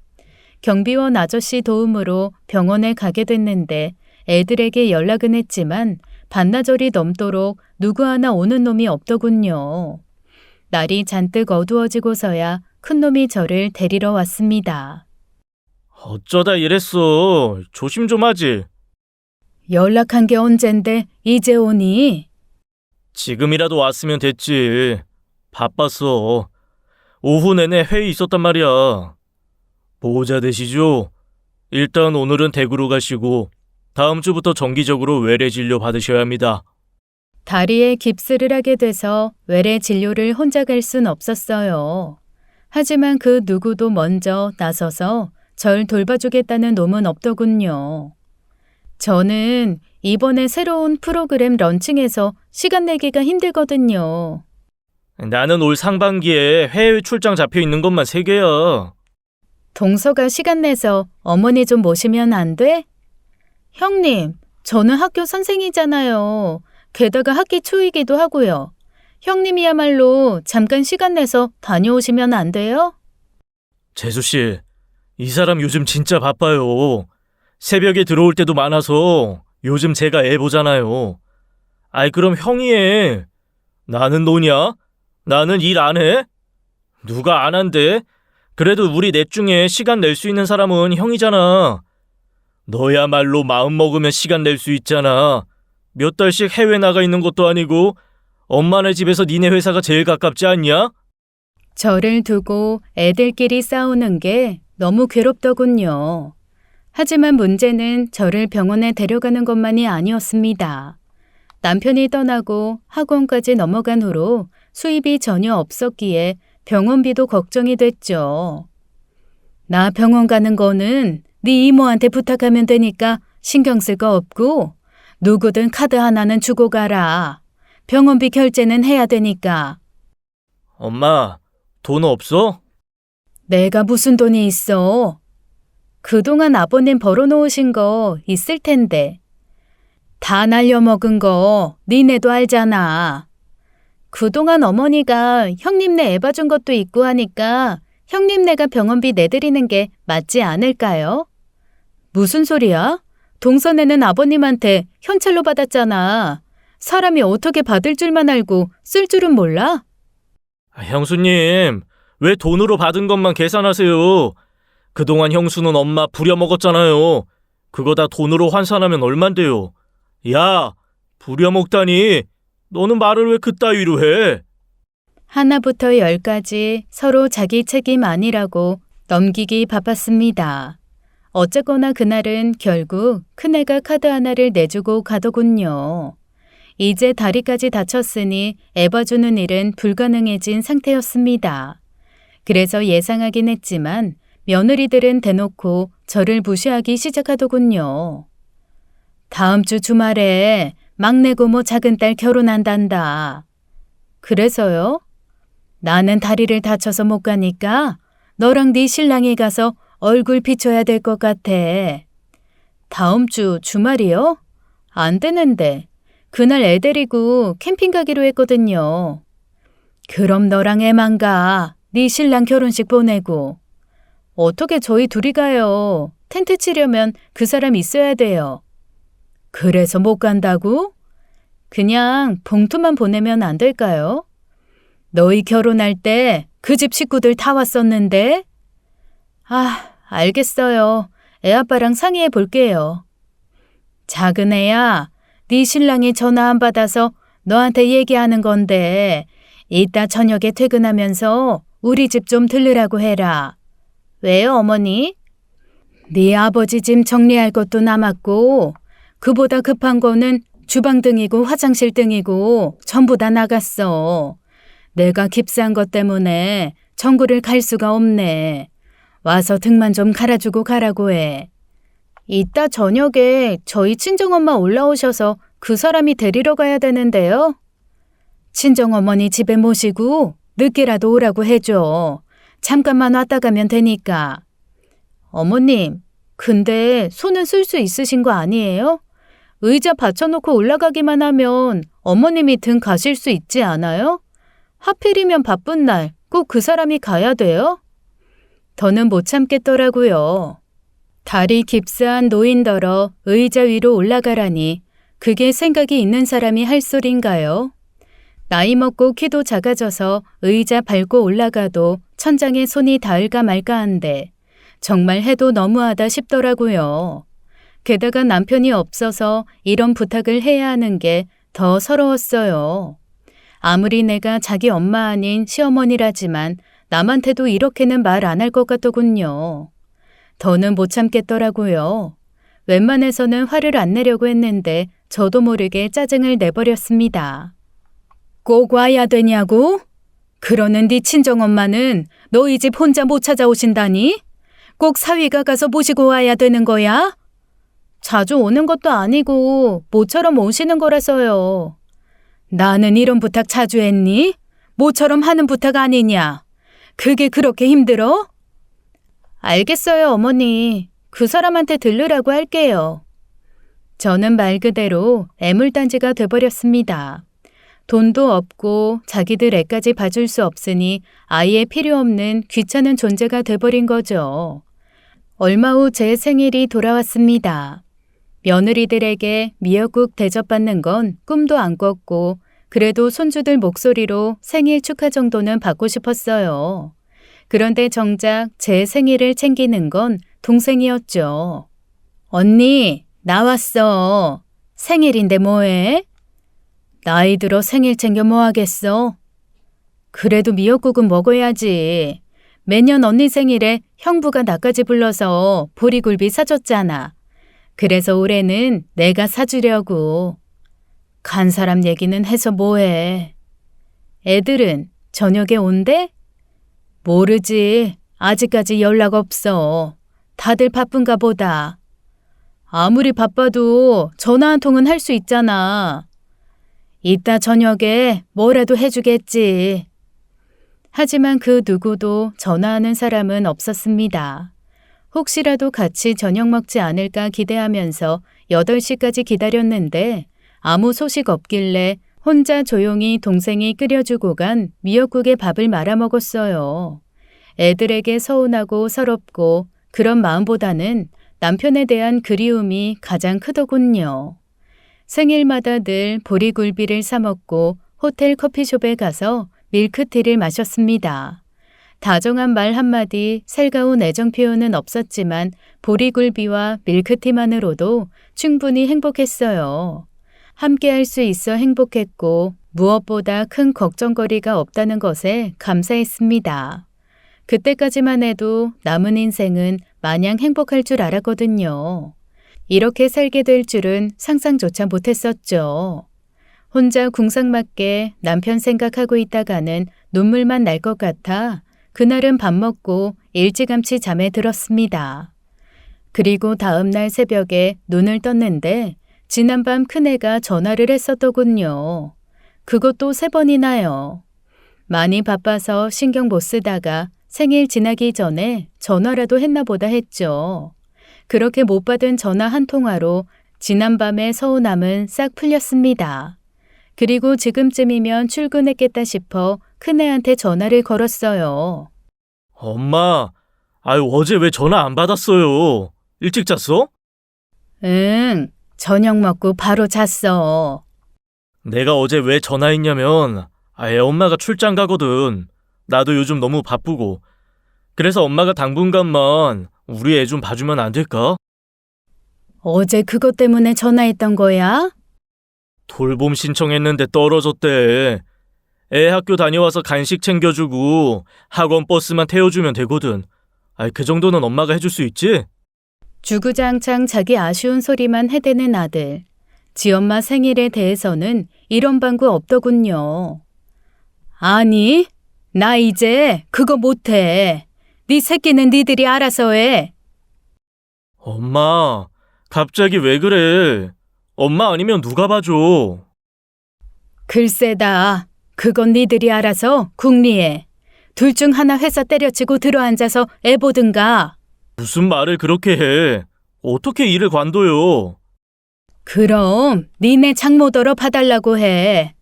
경비원 아저씨 도움으로 병원에 가게 됐는데 애들에게 연락은 했지만 반나절이 넘도록 누구 하나 오는 놈이 없더군요. 날이 잔뜩 어두워지고서야 큰놈이 저를 데리러 왔습니다. 어쩌다 이랬어. 조심 좀 하지. 연락한 게 언젠데 이제 오니? 지금이라도 왔으면 됐지. 바빴어. 오후 내내 회의 있었단 말이야. 보호자 되시죠? 일단 오늘은 대구로 가시고 다음 주부터 정기적으로 외래 진료 받으셔야 합니다. 다리에 깁스를 하게 돼서 외래 진료를 혼자 갈 순 없었어요. 하지만 그 누구도 먼저 나서서 절 돌봐주겠다는 놈은 없더군요. 저는 이번에 새로운 프로그램 런칭해서 시간 내기가 힘들거든요. 나는 올 상반기에 해외 출장 잡혀 있는 것만 3개야. 동서가 시간 내서 어머니 좀 모시면 안 돼? 형님, 저는 학교 선생이잖아요. 게다가 학기 초이기도 하고요. 형님이야말로 잠깐 시간 내서 다녀오시면 안 돼요? 재수씨, 이 사람 요즘 진짜 바빠요. 새벽에 들어올 때도 많아서 요즘 제가 애 보잖아요. 아이 그럼 형이 해. 나는 노냐? 나는 일 안 해? 누가 안 한대? 그래도 우리 넷 중에 시간 낼 수 있는 사람은 형이잖아. 너야말로 마음 먹으면 시간 낼 수 있잖아. 몇 달씩 해외 나가 있는 것도 아니고 엄마네 집에서 니네 회사가 제일 가깝지 않냐? 저를 두고 애들끼리 싸우는 게 너무 괴롭더군요. 하지만 문제는 저를 병원에 데려가는 것만이 아니었습니다. 남편이 떠나고 학원까지 넘어간 후로 수입이 전혀 없었기에 병원비도 걱정이 됐죠. 나 병원 가는 거는 네 이모한테 부탁하면 되니까 신경 쓸 거 없고 누구든 카드 하나는 주고 가라. 병원비 결제는 해야 되니까. 엄마, 돈 없어? 내가 무슨 돈이 있어. 그동안 아버님 벌어놓으신 거 있을 텐데. 다 날려먹은 거 니네도 알잖아. 그동안 어머니가 형님네 애 봐준 것도 있고 하니까 형님네가 병원비 내드리는 게 맞지 않을까요? 무슨 소리야? 동선에는 아버님한테 현찰로 받았잖아. 사람이 어떻게 받을 줄만 알고 쓸 줄은 몰라? 형수님, 왜 돈으로 받은 것만 계산하세요? 그동안 형수는 엄마 부려먹었잖아요. 그거 다 돈으로 환산하면 얼만데요? 야, 부려먹다니. 너는 말을 왜 그따위로 해? 하나부터 10까지 서로 자기 책임 아니라고 넘기기 바빴습니다. 어쨌거나 그날은 결국 큰애가 카드 하나를 내주고 가더군요. 이제 다리까지 다쳤으니 애 봐주는 일은 불가능해진 상태였습니다. 그래서 예상하긴 했지만 며느리들은 대놓고 저를 무시하기 시작하더군요. 다음 주 주말에 막내 고모 작은 딸 결혼한단다. 그래서요? 나는 다리를 다쳐서 못 가니까 너랑 네 신랑이 가서 얼굴 비춰야 될 것 같아. 다음 주 주말이요? 안 되는데. 그날 애 데리고 캠핑 가기로 했거든요. 그럼 너랑 애만 가. 네 신랑 결혼식 보내고. 어떻게 저희 둘이 가요? 텐트 치려면 그 사람 있어야 돼요. 그래서 못 간다고? 그냥 봉투만 보내면 안 될까요? 너희 결혼할 때 그 집 식구들 다 왔었는데? 아, 알겠어요. 애 아빠랑 상의해 볼게요. 작은 애야, 네 신랑이 전화 안 받아서 너한테 얘기하는 건데 이따 저녁에 퇴근하면서 우리 집 좀 들르라고 해라. 왜요, 어머니? 네 아버지 짐 정리할 것도 남았고 그보다 급한 거는 주방 등이고 화장실 등이고 전부 다 나갔어. 내가 깁스한 것 때문에 전구를 갈 수가 없네. 와서 등만 좀 갈아주고 가라고 해. 이따 저녁에 저희 친정엄마 올라오셔서 그 사람이 데리러 가야 되는데요. 친정어머니 집에 모시고 늦게라도 오라고 해줘. 잠깐만 왔다 가면 되니까. 어머님, 근데 손은 쓸 수 있으신 거 아니에요? 의자 받쳐놓고 올라가기만 하면 어머님이 등 가실 수 있지 않아요? 하필이면 바쁜 날 꼭 그 사람이 가야 돼요? 더는 못 참겠더라고요. 다리 깁스한 노인더러 의자 위로 올라가라니 그게 생각이 있는 사람이 할 소린가요? 나이 먹고 키도 작아져서 의자 밟고 올라가도 천장에 손이 닿을까 말까 한데 정말 해도 너무하다 싶더라고요. 게다가 남편이 없어서 이런 부탁을 해야 하는 게 더 서러웠어요. 아무리 내가 자기 엄마 아닌 시어머니라지만 남한테도 이렇게는 말 안 할 것 같더군요. 더는 못 참겠더라고요. 웬만해서는 화를 안 내려고 했는데 저도 모르게 짜증을 내버렸습니다. 꼭 와야 되냐고? 그러는 네 친정엄마는 너희 집 혼자 못 찾아오신다니? 꼭 사위가 가서 모시고 와야 되는 거야? 자주 오는 것도 아니고 모처럼 오시는 거라서요. 나는 이런 부탁 자주 했니? 모처럼 하는 부탁 아니냐? 그게 그렇게 힘들어? 알겠어요, 어머니. 그 사람한테 들르라고 할게요. 저는 말 그대로 애물단지가 돼버렸습니다. 돈도 없고 자기들 애까지 봐줄 수 없으니 아예 필요 없는 귀찮은 존재가 돼버린 거죠. 얼마 후 제 생일이 돌아왔습니다. 며느리들에게 미역국 대접받는 건 꿈도 안 꿨고 그래도 손주들 목소리로 생일 축하 정도는 받고 싶었어요. 그런데 정작 제 생일을 챙기는 건 동생이었죠. 언니, 나왔어. 생일인데 뭐해? 나이 들어 생일 챙겨 뭐 하겠어? 그래도 미역국은 먹어야지. 매년 언니 생일에 형부가 나까지 불러서 보리굴비 사줬잖아. 그래서 올해는 내가 사주려고. 간 사람 얘기는 해서 뭐해. 애들은 저녁에 온대? 모르지. 아직까지 연락 없어. 다들 바쁜가 보다. 아무리 바빠도 전화 한 통은 할 수 있잖아. 이따 저녁에 뭐라도 해주겠지. 하지만 그 누구도 전화하는 사람은 없었습니다. 혹시라도 같이 저녁 먹지 않을까 기대하면서 8시까지 기다렸는데 아무 소식 없길래 혼자 조용히 동생이 끓여주고 간 미역국에 밥을 말아 먹었어요. 애들에게 서운하고 서럽고 그런 마음보다는 남편에 대한 그리움이 가장 크더군요. 생일마다 늘 보리굴비를 사 먹고 호텔 커피숍에 가서 밀크티를 마셨습니다. 다정한 말 한마디, 살가운 애정 표현은 없었지만 보리굴비와 밀크티만으로도 충분히 행복했어요. 함께 할 수 있어 행복했고 무엇보다 큰 걱정거리가 없다는 것에 감사했습니다. 그때까지만 해도 남은 인생은 마냥 행복할 줄 알았거든요. 이렇게 살게 될 줄은 상상조차 못했었죠. 혼자 궁상맞게 남편 생각하고 있다가는 눈물만 날 것 같아 그날은 밥 먹고 일찌감치 잠에 들었습니다. 그리고 다음 날 새벽에 눈을 떴는데 지난밤 큰애가 전화를 했었더군요. 그것도 3번이나요. 많이 바빠서 신경 못 쓰다가 생일 지나기 전에 전화라도 했나 보다 했죠. 그렇게 못 받은 전화 한 통화로 지난밤의 서운함은 싹 풀렸습니다. 그리고 지금쯤이면 출근했겠다 싶어 큰애한테 전화를 걸었어요. 엄마, 아유, 어제 왜 전화 안 받았어요? 일찍 잤어? 응, 저녁 먹고 바로 잤어. 내가 어제 왜 전화했냐면, 애 엄마가 출장 가거든. 나도 요즘 너무 바쁘고. 그래서 엄마가 당분간만 우리 애 좀 봐주면 안 될까? 어제 그것 때문에 전화했던 거야? 돌봄 신청했는데 떨어졌대. 애 학교 다녀와서 간식 챙겨주고 학원 버스만 태워주면 되거든. 그 정도는 엄마가 해줄 수 있지? 주구장창 자기 아쉬운 소리만 해대는 아들. 지엄마 생일에 대해서는 이런 방구 없더군요. 아니, 나 이제 그거 못해. 네 새끼는 니들이 알아서 해. 엄마, 갑자기 왜 그래? 엄마 아니면 누가 봐줘? 글쎄다. 그건 니들이 알아서 궁리해. 둘 중 하나 회사 때려치고 들어앉아서 애 보든가. 무슨 말을 그렇게 해? 어떻게 일을 관둬요? 그럼 니네 장모더러 봐달라고 해.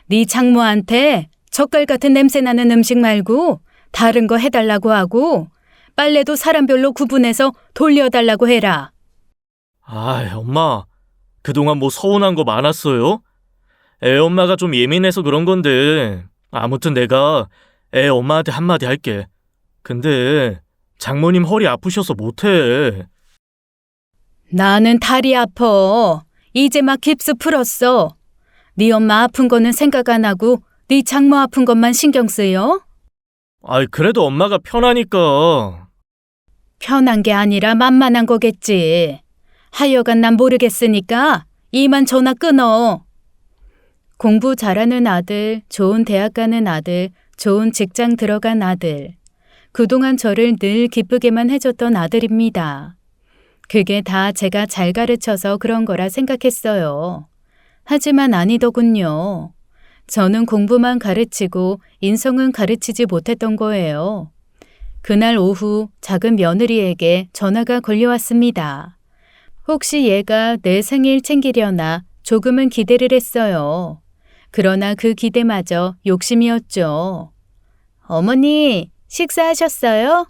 네 장모한테 젓갈 같은 냄새 나는 음식 말고 다른 거 해달라고 하고 빨래도 사람별로 구분해서 돌려달라고 해라. 엄마, 그동안 뭐 서운한 거 많았어요? 애 엄마가 좀 예민해서 그런 건데, 아무튼 내가 애 엄마한테 한마디 할게. 근데 장모님 허리 아프셔서 못해. 나는 다리 아파. 이제 막 깁스 풀었어. 네 엄마 아픈 거는 생각 안 하고 네 장모 아픈 것만 신경 쓰여? 그래도 엄마가 편하니까. 편한 게 아니라 만만한 거겠지. 하여간 난 모르겠으니까 이만 전화 끊어. 공부 잘하는 아들, 좋은 대학 가는 아들, 좋은 직장 들어간 아들. 그동안 저를 늘 기쁘게만 해줬던 아들입니다. 그게 다 제가 잘 가르쳐서 그런 거라 생각했어요. 하지만 아니더군요. 저는 공부만 가르치고 인성은 가르치지 못했던 거예요. 그날 오후 작은 며느리에게 전화가 걸려왔습니다. 혹시 얘가 내 생일 챙기려나 조금은 기대를 했어요. 그러나 그 기대마저 욕심이었죠. 어머니, 식사하셨어요?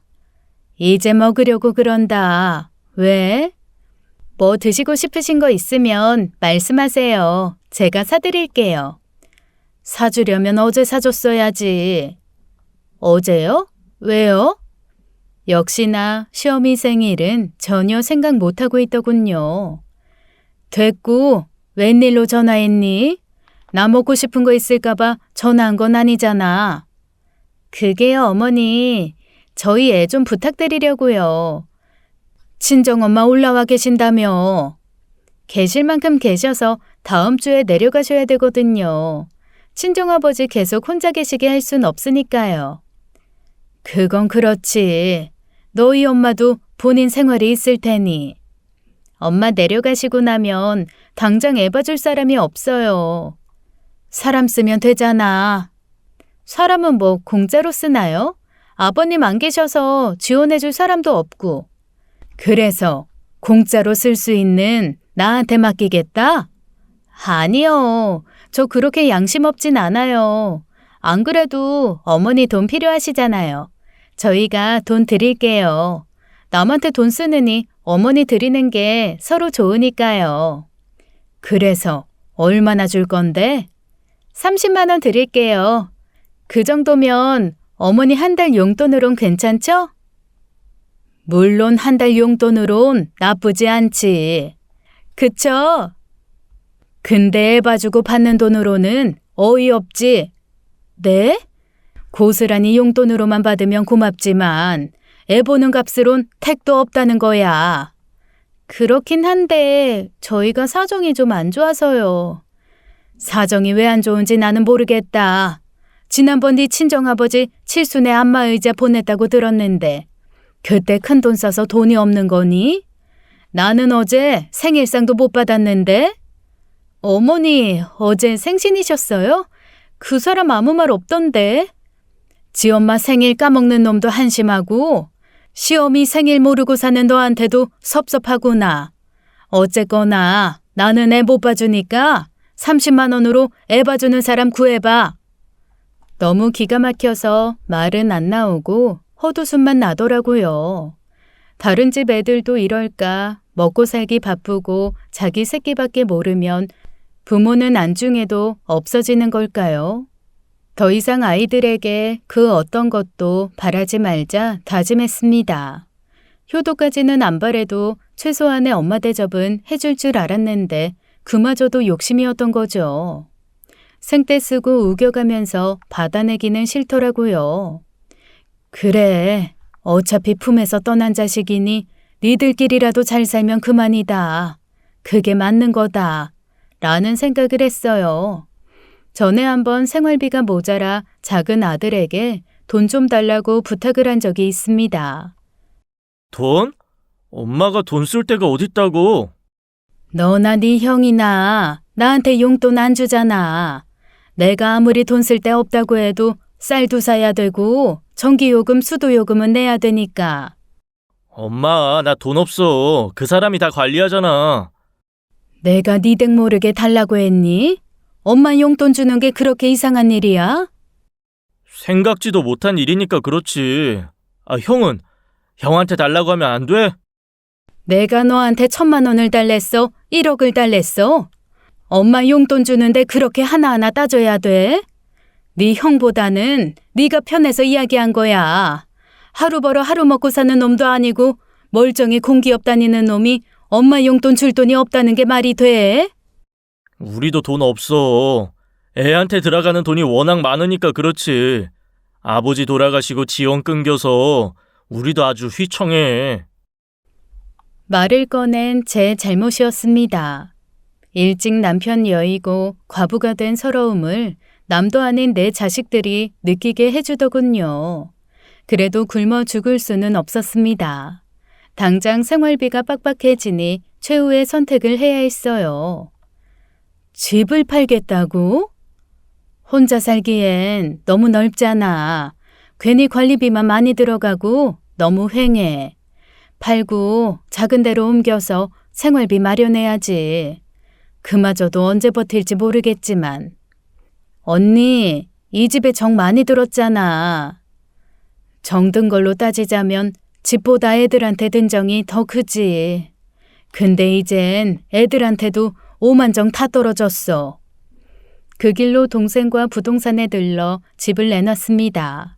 이제 먹으려고 그런다. 왜? 뭐 드시고 싶으신 거 있으면 말씀하세요. 제가 사드릴게요. 사주려면 어제 사줬어야지. 어제요? 왜요? 역시나 시어미 생일은 전혀 생각 못하고 있더군요. 됐고, 웬일로 전화했니? 나 먹고 싶은 거 있을까봐 전화한 건 아니잖아. 그게요, 어머니. 저희 애 좀 부탁드리려고요. 친정엄마 올라와 계신다며. 계실 만큼 계셔서 다음 주에 내려가셔야 되거든요. 친정아버지 계속 혼자 계시게 할 순 없으니까요. 그건 그렇지. 너희 엄마도 본인 생활이 있을 테니. 엄마 내려가시고 나면 당장 애 봐줄 사람이 없어요. 사람 쓰면 되잖아. 사람은 뭐 공짜로 쓰나요? 아버님 안 계셔서 지원해줄 사람도 없고. 그래서 공짜로 쓸 수 있는 나한테 맡기겠다? 아니요. 저 그렇게 양심 없진 않아요. 안 그래도 어머니 돈 필요하시잖아요. 저희가 돈 드릴게요. 남한테 돈 쓰느니 어머니 드리는 게 서로 좋으니까요. 그래서 얼마나 줄 건데? 30만 원 드릴게요. 그 정도면 어머니 한 달 용돈으론 괜찮죠? 물론 한 달 용돈으론 나쁘지 않지. 그쵸? 근데 애 봐주고 받는 돈으로는 어이없지. 네? 고스란히 용돈으로만 받으면 고맙지만 애 보는 값으론 택도 없다는 거야. 그렇긴 한데 저희가 사정이 좀 안 좋아서요. 사정이 왜 안 좋은지 나는 모르겠다. 지난번 네 친정아버지 칠순에 안마의자 보냈다고 들었는데 그때 큰돈 써서 돈이 없는 거니? 나는 어제 생일상도 못 받았는데? 어머니, 어제 생신이셨어요? 그 사람 아무 말 없던데. 지 엄마 생일 까먹는 놈도 한심하고 시어미 생일 모르고 사는 너한테도 섭섭하구나. 어쨌거나 나는 애 못 봐주니까 30만 원으로 애 봐주는 사람 구해봐. 너무 기가 막혀서 말은 안 나오고 헛웃음만 나더라고요. 다른 집 애들도 이럴까 먹고 살기 바쁘고 자기 새끼밖에 모르면 부모는 안중에도 없어지는 걸까요? 더 이상 아이들에게 그 어떤 것도 바라지 말자 다짐했습니다. 효도까지는 안 바래도 최소한의 엄마 대접은 해줄 줄 알았는데 그마저도 욕심이었던 거죠. 생떼 쓰고 우겨가면서 받아내기는 싫더라고요. 그래, 어차피 품에서 떠난 자식이니 니들끼리라도 잘 살면 그만이다. 그게 맞는 거다. 라는 생각을 했어요. 전에 한번 생활비가 모자라 작은 아들에게 돈 좀 달라고 부탁을 한 적이 있습니다. 돈? 엄마가 돈 쓸 데가 어딨다고? 너나 네 형이나 나한테 용돈 안 주잖아. 내가 아무리 돈 쓸 데 없다고 해도 쌀도 사야 되고 전기요금, 수도요금은 내야 되니까. 엄마, 나 돈 없어. 그 사람이 다 관리하잖아. 내가 네 댁 모르게 달라고 했니? 엄마 용돈 주는 게 그렇게 이상한 일이야? 생각지도 못한 일이니까 그렇지. 아, 형은? 형한테 달라고 하면 안 돼? 내가 너한테 1,000만 원을 달랬어? 1억을 달랬어? 엄마 용돈 주는데 그렇게 하나하나 따져야 돼? 네 형보다는 네가 편해서 이야기한 거야. 하루 벌어 하루 먹고 사는 놈도 아니고 멀쩡히 공기업 다니는 놈이 엄마 용돈 줄 돈이 없다는 게 말이 돼? 우리도 돈 없어. 애한테 들어가는 돈이 워낙 많으니까 그렇지. 아버지 돌아가시고 지원 끊겨서 우리도 아주 휘청해. 말을 꺼낸 제 잘못이었습니다. 일찍 남편 여의고 과부가 된 서러움을 남도 아닌 내 자식들이 느끼게 해주더군요. 그래도 굶어 죽을 수는 없었습니다. 당장 생활비가 빡빡해지니 최후의 선택을 해야 했어요. 집을 팔겠다고? 혼자 살기엔 너무 넓잖아. 괜히 관리비만 많이 들어가고 너무 휑해. 팔고 작은 데로 옮겨서 생활비 마련해야지. 그마저도 언제 버틸지 모르겠지만. 언니, 이 집에 정 많이 들었잖아. 정든 걸로 따지자면 집보다 애들한테 든 정이 더 크지. 근데 이젠 애들한테도 5만 정 다 떨어졌어. 그 길로 동생과 부동산에 들러 집을 내놨습니다.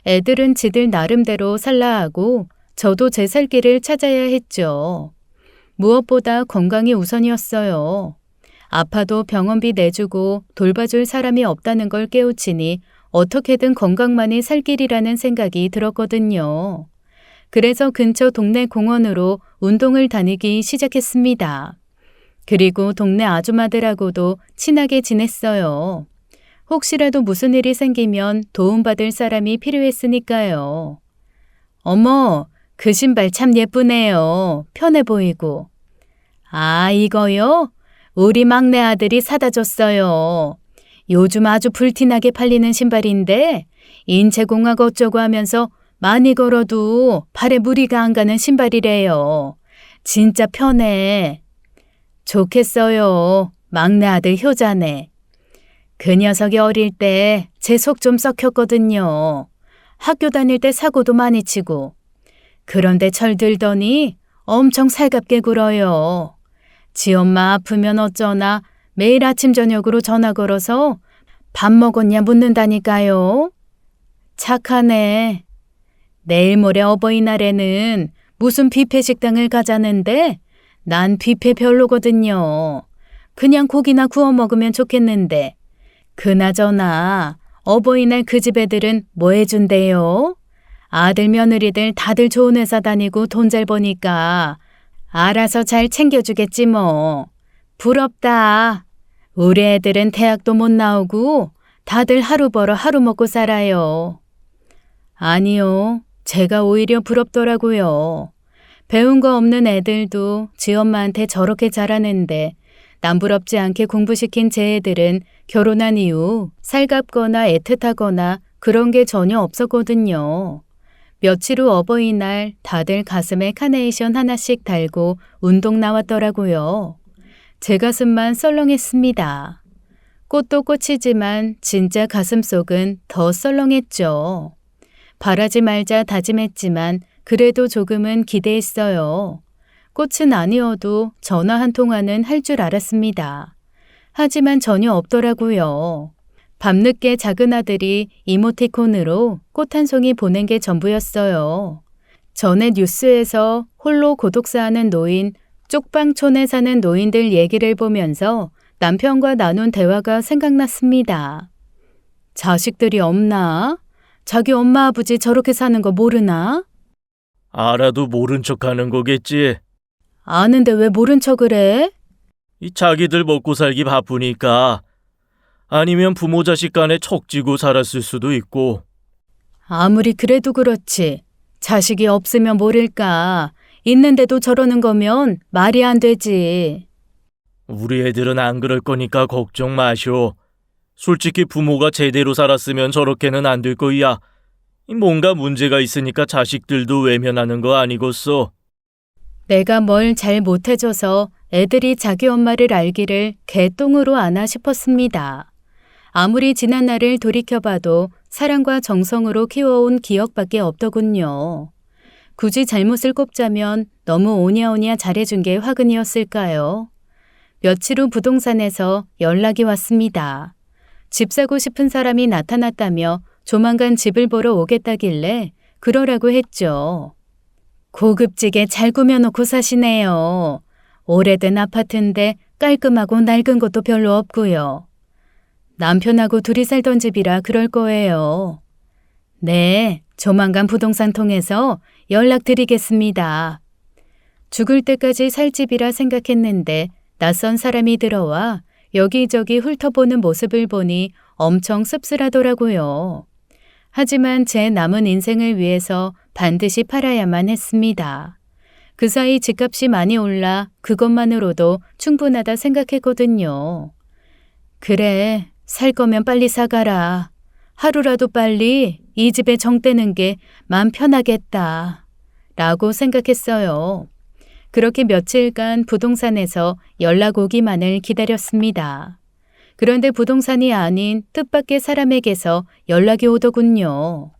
애들은 지들 나름대로 살라 하고 저도 제 살 길을 찾아야 했죠. 무엇보다 건강이 우선이었어요. 아파도 병원비 내주고 돌봐줄 사람이 없다는 걸 깨우치니 어떻게든 건강만이 살 길이라는 생각이 들었거든요. 그래서 근처 동네 공원으로 운동을 다니기 시작했습니다. 그리고 동네 아줌마들하고도 친하게 지냈어요. 혹시라도 무슨 일이 생기면 도움받을 사람이 필요했으니까요. 어머, 그 신발 참 예쁘네요. 편해 보이고. 아, 이거요? 우리 막내 아들이 사다 줬어요. 요즘 아주 불티나게 팔리는 신발인데 인체공학 어쩌고 하면서 많이 걸어도 발에 무리가 안 가는 신발이래요. 진짜 편해. 좋겠어요. 막내 아들 효자네. 그 녀석이 어릴 때 제 속 좀 썩혔거든요. 학교 다닐 때 사고도 많이 치고. 그런데 철들더니 엄청 살갑게 굴어요. 지 엄마 아프면 어쩌나 매일 아침 저녁으로 전화 걸어서 밥 먹었냐 묻는다니까요. 착하네. 내일 모레 어버이날에는 무슨 뷔페 식당을 가자는데 난 뷔페 별로거든요. 그냥 고기나 구워 먹으면 좋겠는데. 그나저나 어버이날 그 집 애들은 뭐 해준대요? 아들 며느리들 다들 좋은 회사 다니고 돈 잘 버니까 알아서 잘 챙겨주겠지 뭐. 부럽다. 우리 애들은 대학도 못 나오고 다들 하루 벌어 하루 먹고 살아요. 아니요. 제가 오히려 부럽더라고요. 배운 거 없는 애들도 지 엄마한테 저렇게 잘하는데 남부럽지 않게 공부시킨 제 애들은 결혼한 이후 살갑거나 애틋하거나 그런 게 전혀 없었거든요. 며칠 후 어버이날 다들 가슴에 카네이션 하나씩 달고 운동 나왔더라고요. 제 가슴만 썰렁했습니다. 꽃도 꽃이지만 진짜 가슴속은 더 썰렁했죠. 바라지 말자 다짐했지만 그래도 조금은 기대했어요. 꽃은 아니어도 전화 한 통화는 할 줄 알았습니다. 하지만 전혀 없더라고요. 밤늦게 작은 아들이 이모티콘으로 꽃 한 송이 보낸 게 전부였어요. 전에 뉴스에서 홀로 고독사하는 노인, 쪽방촌에 사는 노인들 얘기를 보면서 남편과 나눈 대화가 생각났습니다. 자식들이 없나? 자기 엄마 아버지 저렇게 사는 거 모르나? 알아도 모른 척하는 거겠지. 아는데 왜 모른 척을 해? 이 자기들 먹고 살기 바쁘니까. 아니면 부모 자식 간에 척지고 살았을 수도 있고. 아무리 그래도 그렇지. 자식이 없으면 모를까. 있는데도 저러는 거면 말이 안 되지. 우리 애들은 안 그럴 거니까 걱정 마쇼. 솔직히 부모가 제대로 살았으면 저렇게는 안 될 거야. 뭔가 문제가 있으니까 자식들도 외면하는 거 아니겠어. 내가 뭘 잘 못해줘서 애들이 자기 엄마를 알기를 개똥으로 아나 싶었습니다. 아무리 지난 날을 돌이켜봐도 사랑과 정성으로 키워온 기억밖에 없더군요. 굳이 잘못을 꼽자면 너무 오냐오냐 잘해준 게 화근이었을까요? 며칠 후 부동산에서 연락이 왔습니다. 집 사고 싶은 사람이 나타났다며 조만간 집을 보러 오겠다길래 그러라고 했죠. 고급지게 잘 꾸며놓고 사시네요. 오래된 아파트인데 깔끔하고 낡은 것도 별로 없고요. 남편하고 둘이 살던 집이라 그럴 거예요. 네, 조만간 부동산 통해서 연락드리겠습니다. 죽을 때까지 살 집이라 생각했는데 낯선 사람이 들어와 여기저기 훑어보는 모습을 보니 엄청 씁쓸하더라고요. 하지만 제 남은 인생을 위해서 반드시 팔아야만 했습니다. 그 사이 집값이 많이 올라 그것만으로도 충분하다 생각했거든요. 그래, 살 거면 빨리 사가라. 하루라도 빨리 이 집에 정 떼는 게 마음 편하겠다. 라고 생각했어요. 그렇게 며칠간 부동산에서 연락 오기만을 기다렸습니다. 그런데 부동산이 아닌 뜻밖의 사람에게서 연락이 오더군요.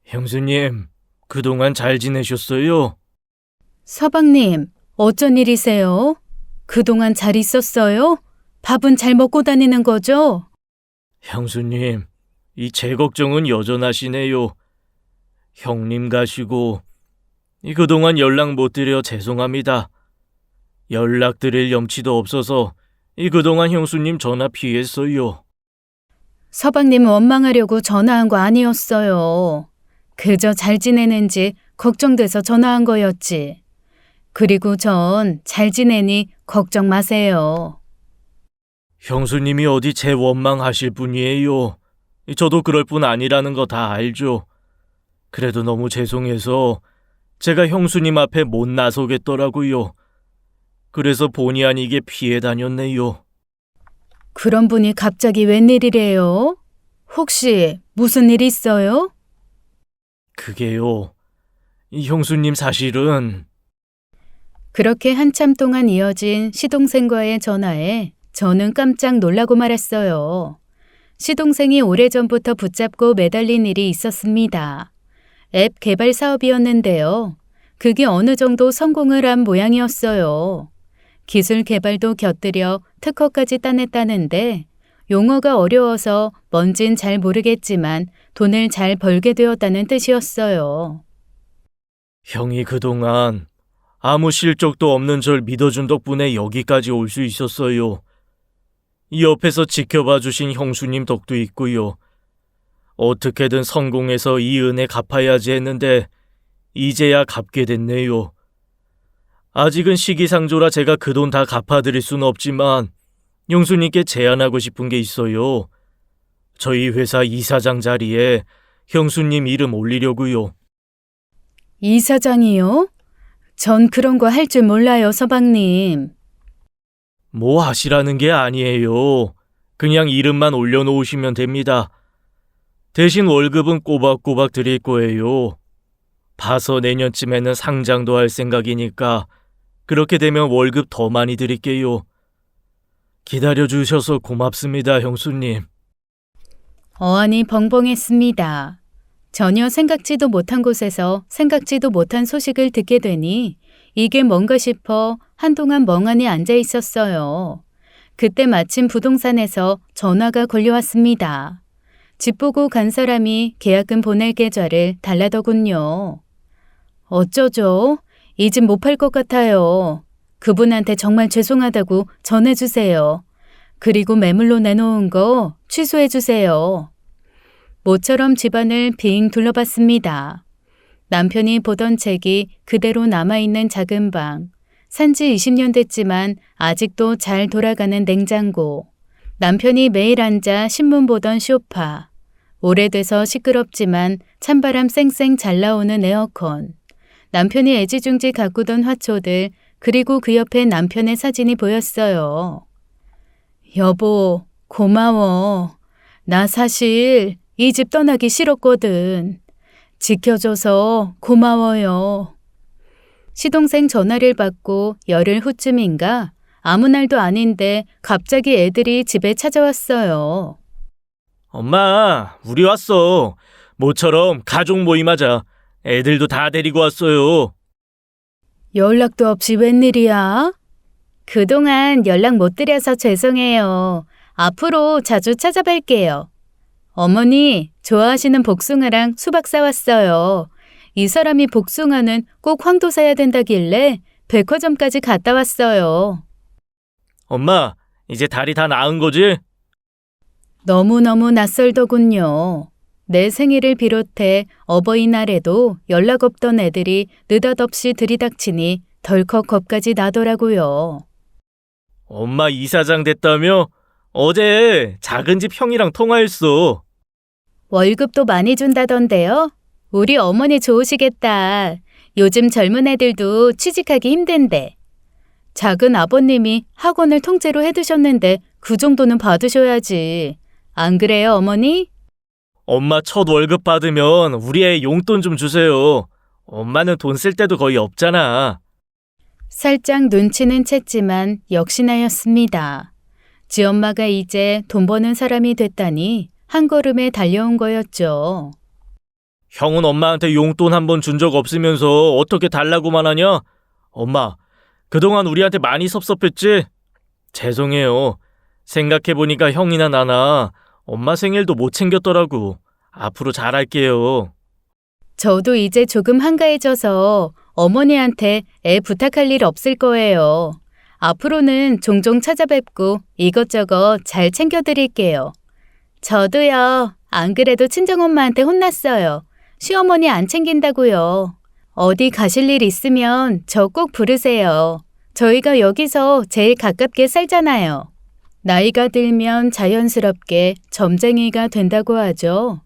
형수님, 그동안 잘 지내셨어요? 서방님, 어쩐 일이세요? 그동안 잘 있었어요? 밥은 잘 먹고 다니는 거죠? 형수님, 이 제 걱정은 여전하시네요. 형님 가시고 그동안 연락 못 드려 죄송합니다. 연락드릴 염치도 없어서 그동안 형수님 전화 피했어요. 서방님 원망하려고 전화한 거 아니었어요. 그저 잘 지내는지 걱정돼서 전화한 거였지. 그리고 전 잘 지내니 걱정 마세요. 형수님이 어디 제 원망하실 분이에요. 저도 그럴 뿐 아니라는 거 다 알죠. 그래도 너무 죄송해서 제가 형수님 앞에 못 나서겠더라고요. 그래서 본의 아니게 피해 다녔네요. 그런 분이 갑자기 웬일이래요? 혹시 무슨 일 있어요? 그게요. 이 형수님 사실은 그렇게 한참 동안 이어진 시동생과의 전화에 저는 깜짝 놀라고 말았어요. 시동생이 오래전부터 붙잡고 매달린 일이 있었습니다. 앱 개발 사업이었는데요. 그게 어느 정도 성공을 한 모양이었어요. 기술 개발도 곁들여 특허까지 따냈다는데 용어가 어려워서 뭔진 잘 모르겠지만 돈을 잘 벌게 되었다는 뜻이었어요. 형이 그동안 아무 실적도 없는 절 믿어준 덕분에 여기까지 올 수 있었어요. 이 옆에서 지켜봐 주신 형수님 덕도 있고요. 어떻게든 성공해서 이 은혜 갚아야지 했는데 이제야 갚게 됐네요. 아직은 시기상조라 제가 그 돈 다 갚아드릴 수는 없지만 형수님께 제안하고 싶은 게 있어요. 저희 회사 이사장 자리에 형수님 이름 올리려고요. 이사장이요? 전 그런 거 할 줄 몰라요, 서방님. 뭐 하시라는 게 아니에요. 그냥 이름만 올려놓으시면 됩니다. 대신 월급은 꼬박꼬박 드릴 거예요. 봐서 내년쯤에는 상장도 할 생각이니까 그렇게 되면 월급 더 많이 드릴게요. 기다려주셔서 고맙습니다, 형수님. 어안이 벙벙했습니다. 전혀 생각지도 못한 곳에서 생각지도 못한 소식을 듣게 되니 이게 뭔가 싶어 한동안 멍하니 앉아 있었어요. 그때 마침 부동산에서 전화가 걸려왔습니다. 집 보고 간 사람이 계약금 보낼 계좌를 달라더군요. 어쩌죠? 이 집 못 팔 것 같아요. 그분한테 정말 죄송하다고 전해주세요. 그리고 매물로 내놓은 거 취소해주세요. 모처럼 집안을 빙 둘러봤습니다. 남편이 보던 책이 그대로 남아있는 작은 방, 산지 20년 됐지만 아직도 잘 돌아가는 냉장고, 남편이 매일 앉아 신문 보던 소파, 오래돼서 시끄럽지만 찬바람 쌩쌩 잘 나오는 에어컨, 남편이 애지중지 가꾸던 화초들, 그리고 그 옆에 남편의 사진이 보였어요. 여보, 고마워. 나 사실 이 집 떠나기 싫었거든. 지켜줘서 고마워요. 시동생 전화를 받고 열흘 후쯤인가 아무 날도 아닌데 갑자기 애들이 집에 찾아왔어요. 엄마, 우리 왔어. 모처럼 가족 모임하자. 애들도 다 데리고 왔어요. 연락도 없이 웬일이야? 그동안 연락 못 드려서 죄송해요. 앞으로 자주 찾아뵐게요. 어머니, 좋아하시는 복숭아랑 수박 사왔어요. 이 사람이 복숭아는 꼭 황도 사야 된다길래 백화점까지 갔다 왔어요. 엄마, 이제 다리 다 나은 거지? 너무너무 낯설더군요. 내 생일을 비롯해 어버이날에도 연락 없던 애들이 느닷없이 들이닥치니 덜컥 겁까지 나더라고요. 엄마 이사장 됐다며? 어제 작은 집 형이랑 통화했어. 월급도 많이 준다던데요? 우리 어머니 좋으시겠다. 요즘 젊은 애들도 취직하기 힘든데. 작은 아버님이 학원을 통째로 해두셨는데 그 정도는 받으셔야지. 안 그래요, 어머니? 엄마 첫 월급 받으면 우리 애 용돈 좀 주세요. 엄마는 돈 쓸 때도 거의 없잖아. 살짝 눈치는 챘지만 역시나였습니다. 지엄마가 이제 돈 버는 사람이 됐다니 한 걸음에 달려온 거였죠. 형은 엄마한테 용돈 한 번 준 적 없으면서 어떻게 달라고만 하냐? 엄마, 그동안 우리한테 많이 섭섭했지? 죄송해요. 생각해보니까 형이나 나나 엄마 생일도 못 챙겼더라고. 앞으로 잘할게요. 저도 이제 조금 한가해져서 어머니한테 애 부탁할 일 없을 거예요. 앞으로는 종종 찾아뵙고 이것저것 잘 챙겨드릴게요. 저도요. 안 그래도 친정엄마한테 혼났어요. 시어머니 안 챙긴다고요. 어디 가실 일 있으면 저 꼭 부르세요. 저희가 여기서 제일 가깝게 살잖아요. 나이가 들면 자연스럽게 점쟁이가 된다고 하죠.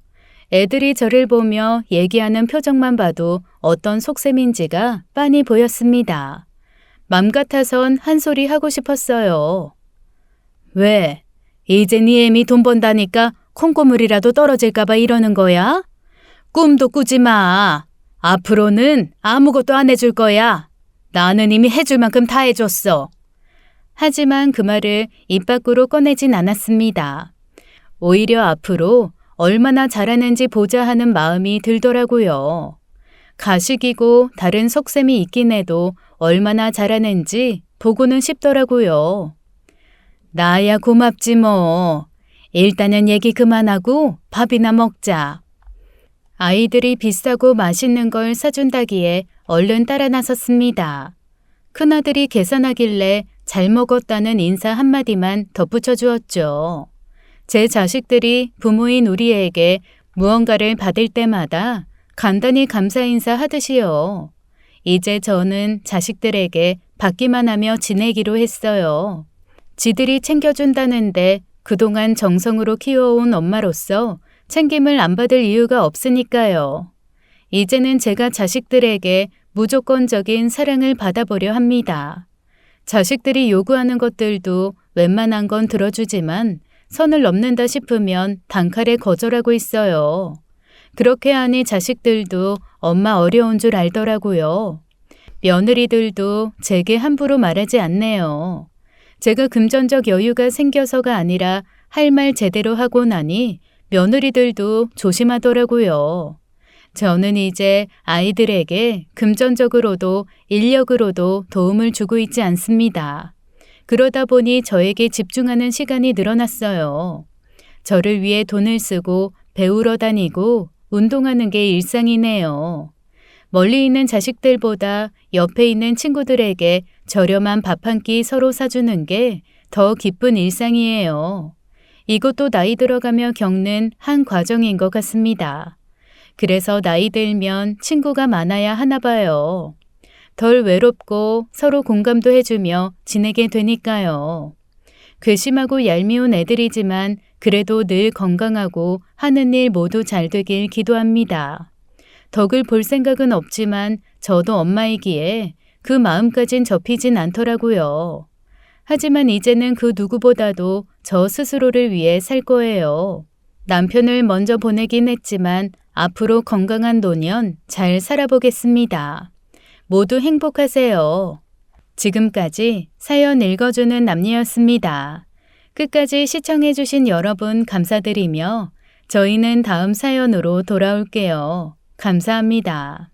애들이 저를 보며 얘기하는 표정만 봐도 어떤 속셈인지가 빤히 보였습니다. 맘 같아선 한 소리 하고 싶었어요. 왜? 이제 네 애미 돈 번다니까 콩고물이라도 떨어질까봐 이러는 거야? 꿈도 꾸지 마. 앞으로는 아무것도 안 해줄 거야. 나는 이미 해줄 만큼 다 해줬어. 하지만 그 말을 입 밖으로 꺼내진 않았습니다. 오히려 앞으로 얼마나 잘하는지 보자 하는 마음이 들더라고요. 가식이고 다른 속셈이 있긴 해도 얼마나 잘하는지 보고는 싶더라고요. 나야 고맙지 뭐. 일단은 얘기 그만하고 밥이나 먹자. 아이들이 비싸고 맛있는 걸 사준다기에 얼른 따라 나섰습니다. 큰아들이 계산하길래 잘 먹었다는 인사 한마디만 덧붙여 주었죠. 제 자식들이 부모인 우리에게 무언가를 받을 때마다 간단히 감사 인사 하듯이요. 이제 저는 자식들에게 받기만 하며 지내기로 했어요. 지들이 챙겨준다는데 그동안 정성으로 키워온 엄마로서 챙김을 안 받을 이유가 없으니까요. 이제는 제가 자식들에게 무조건적인 사랑을 받아보려 합니다. 자식들이 요구하는 것들도 웬만한 건 들어주지만 선을 넘는다 싶으면 단칼에 거절하고 있어요. 그렇게 하니 자식들도 엄마 어려운 줄 알더라고요. 며느리들도 제게 함부로 말하지 않네요. 제가 금전적 여유가 생겨서가 아니라 할 말 제대로 하고 나니 며느리들도 조심하더라고요. 저는 이제 아이들에게 금전적으로도 인력으로도 도움을 주고 있지 않습니다. 그러다 보니 저에게 집중하는 시간이 늘어났어요. 저를 위해 돈을 쓰고 배우러 다니고 운동하는 게 일상이네요. 멀리 있는 자식들보다 옆에 있는 친구들에게 저렴한 밥 한 끼 서로 사주는 게 더 기쁜 일상이에요. 이것도 나이 들어가며 겪는 한 과정인 것 같습니다. 그래서 나이 들면 친구가 많아야 하나 봐요. 덜 외롭고 서로 공감도 해주며 지내게 되니까요. 괘씸하고 얄미운 애들이지만 그래도 늘 건강하고 하는 일 모두 잘 되길 기도합니다. 덕을 볼 생각은 없지만 저도 엄마이기에 그 마음까진 접히진 않더라고요. 하지만 이제는 그 누구보다도 저 스스로를 위해 살 거예요. 남편을 먼저 보내긴 했지만 앞으로 건강한 노년 잘 살아보겠습니다. 모두 행복하세요. 지금까지 사연 읽어주는 남녀였습니다. 끝까지 시청해주신 여러분 감사드리며 저희는 다음 사연으로 돌아올게요. 감사합니다.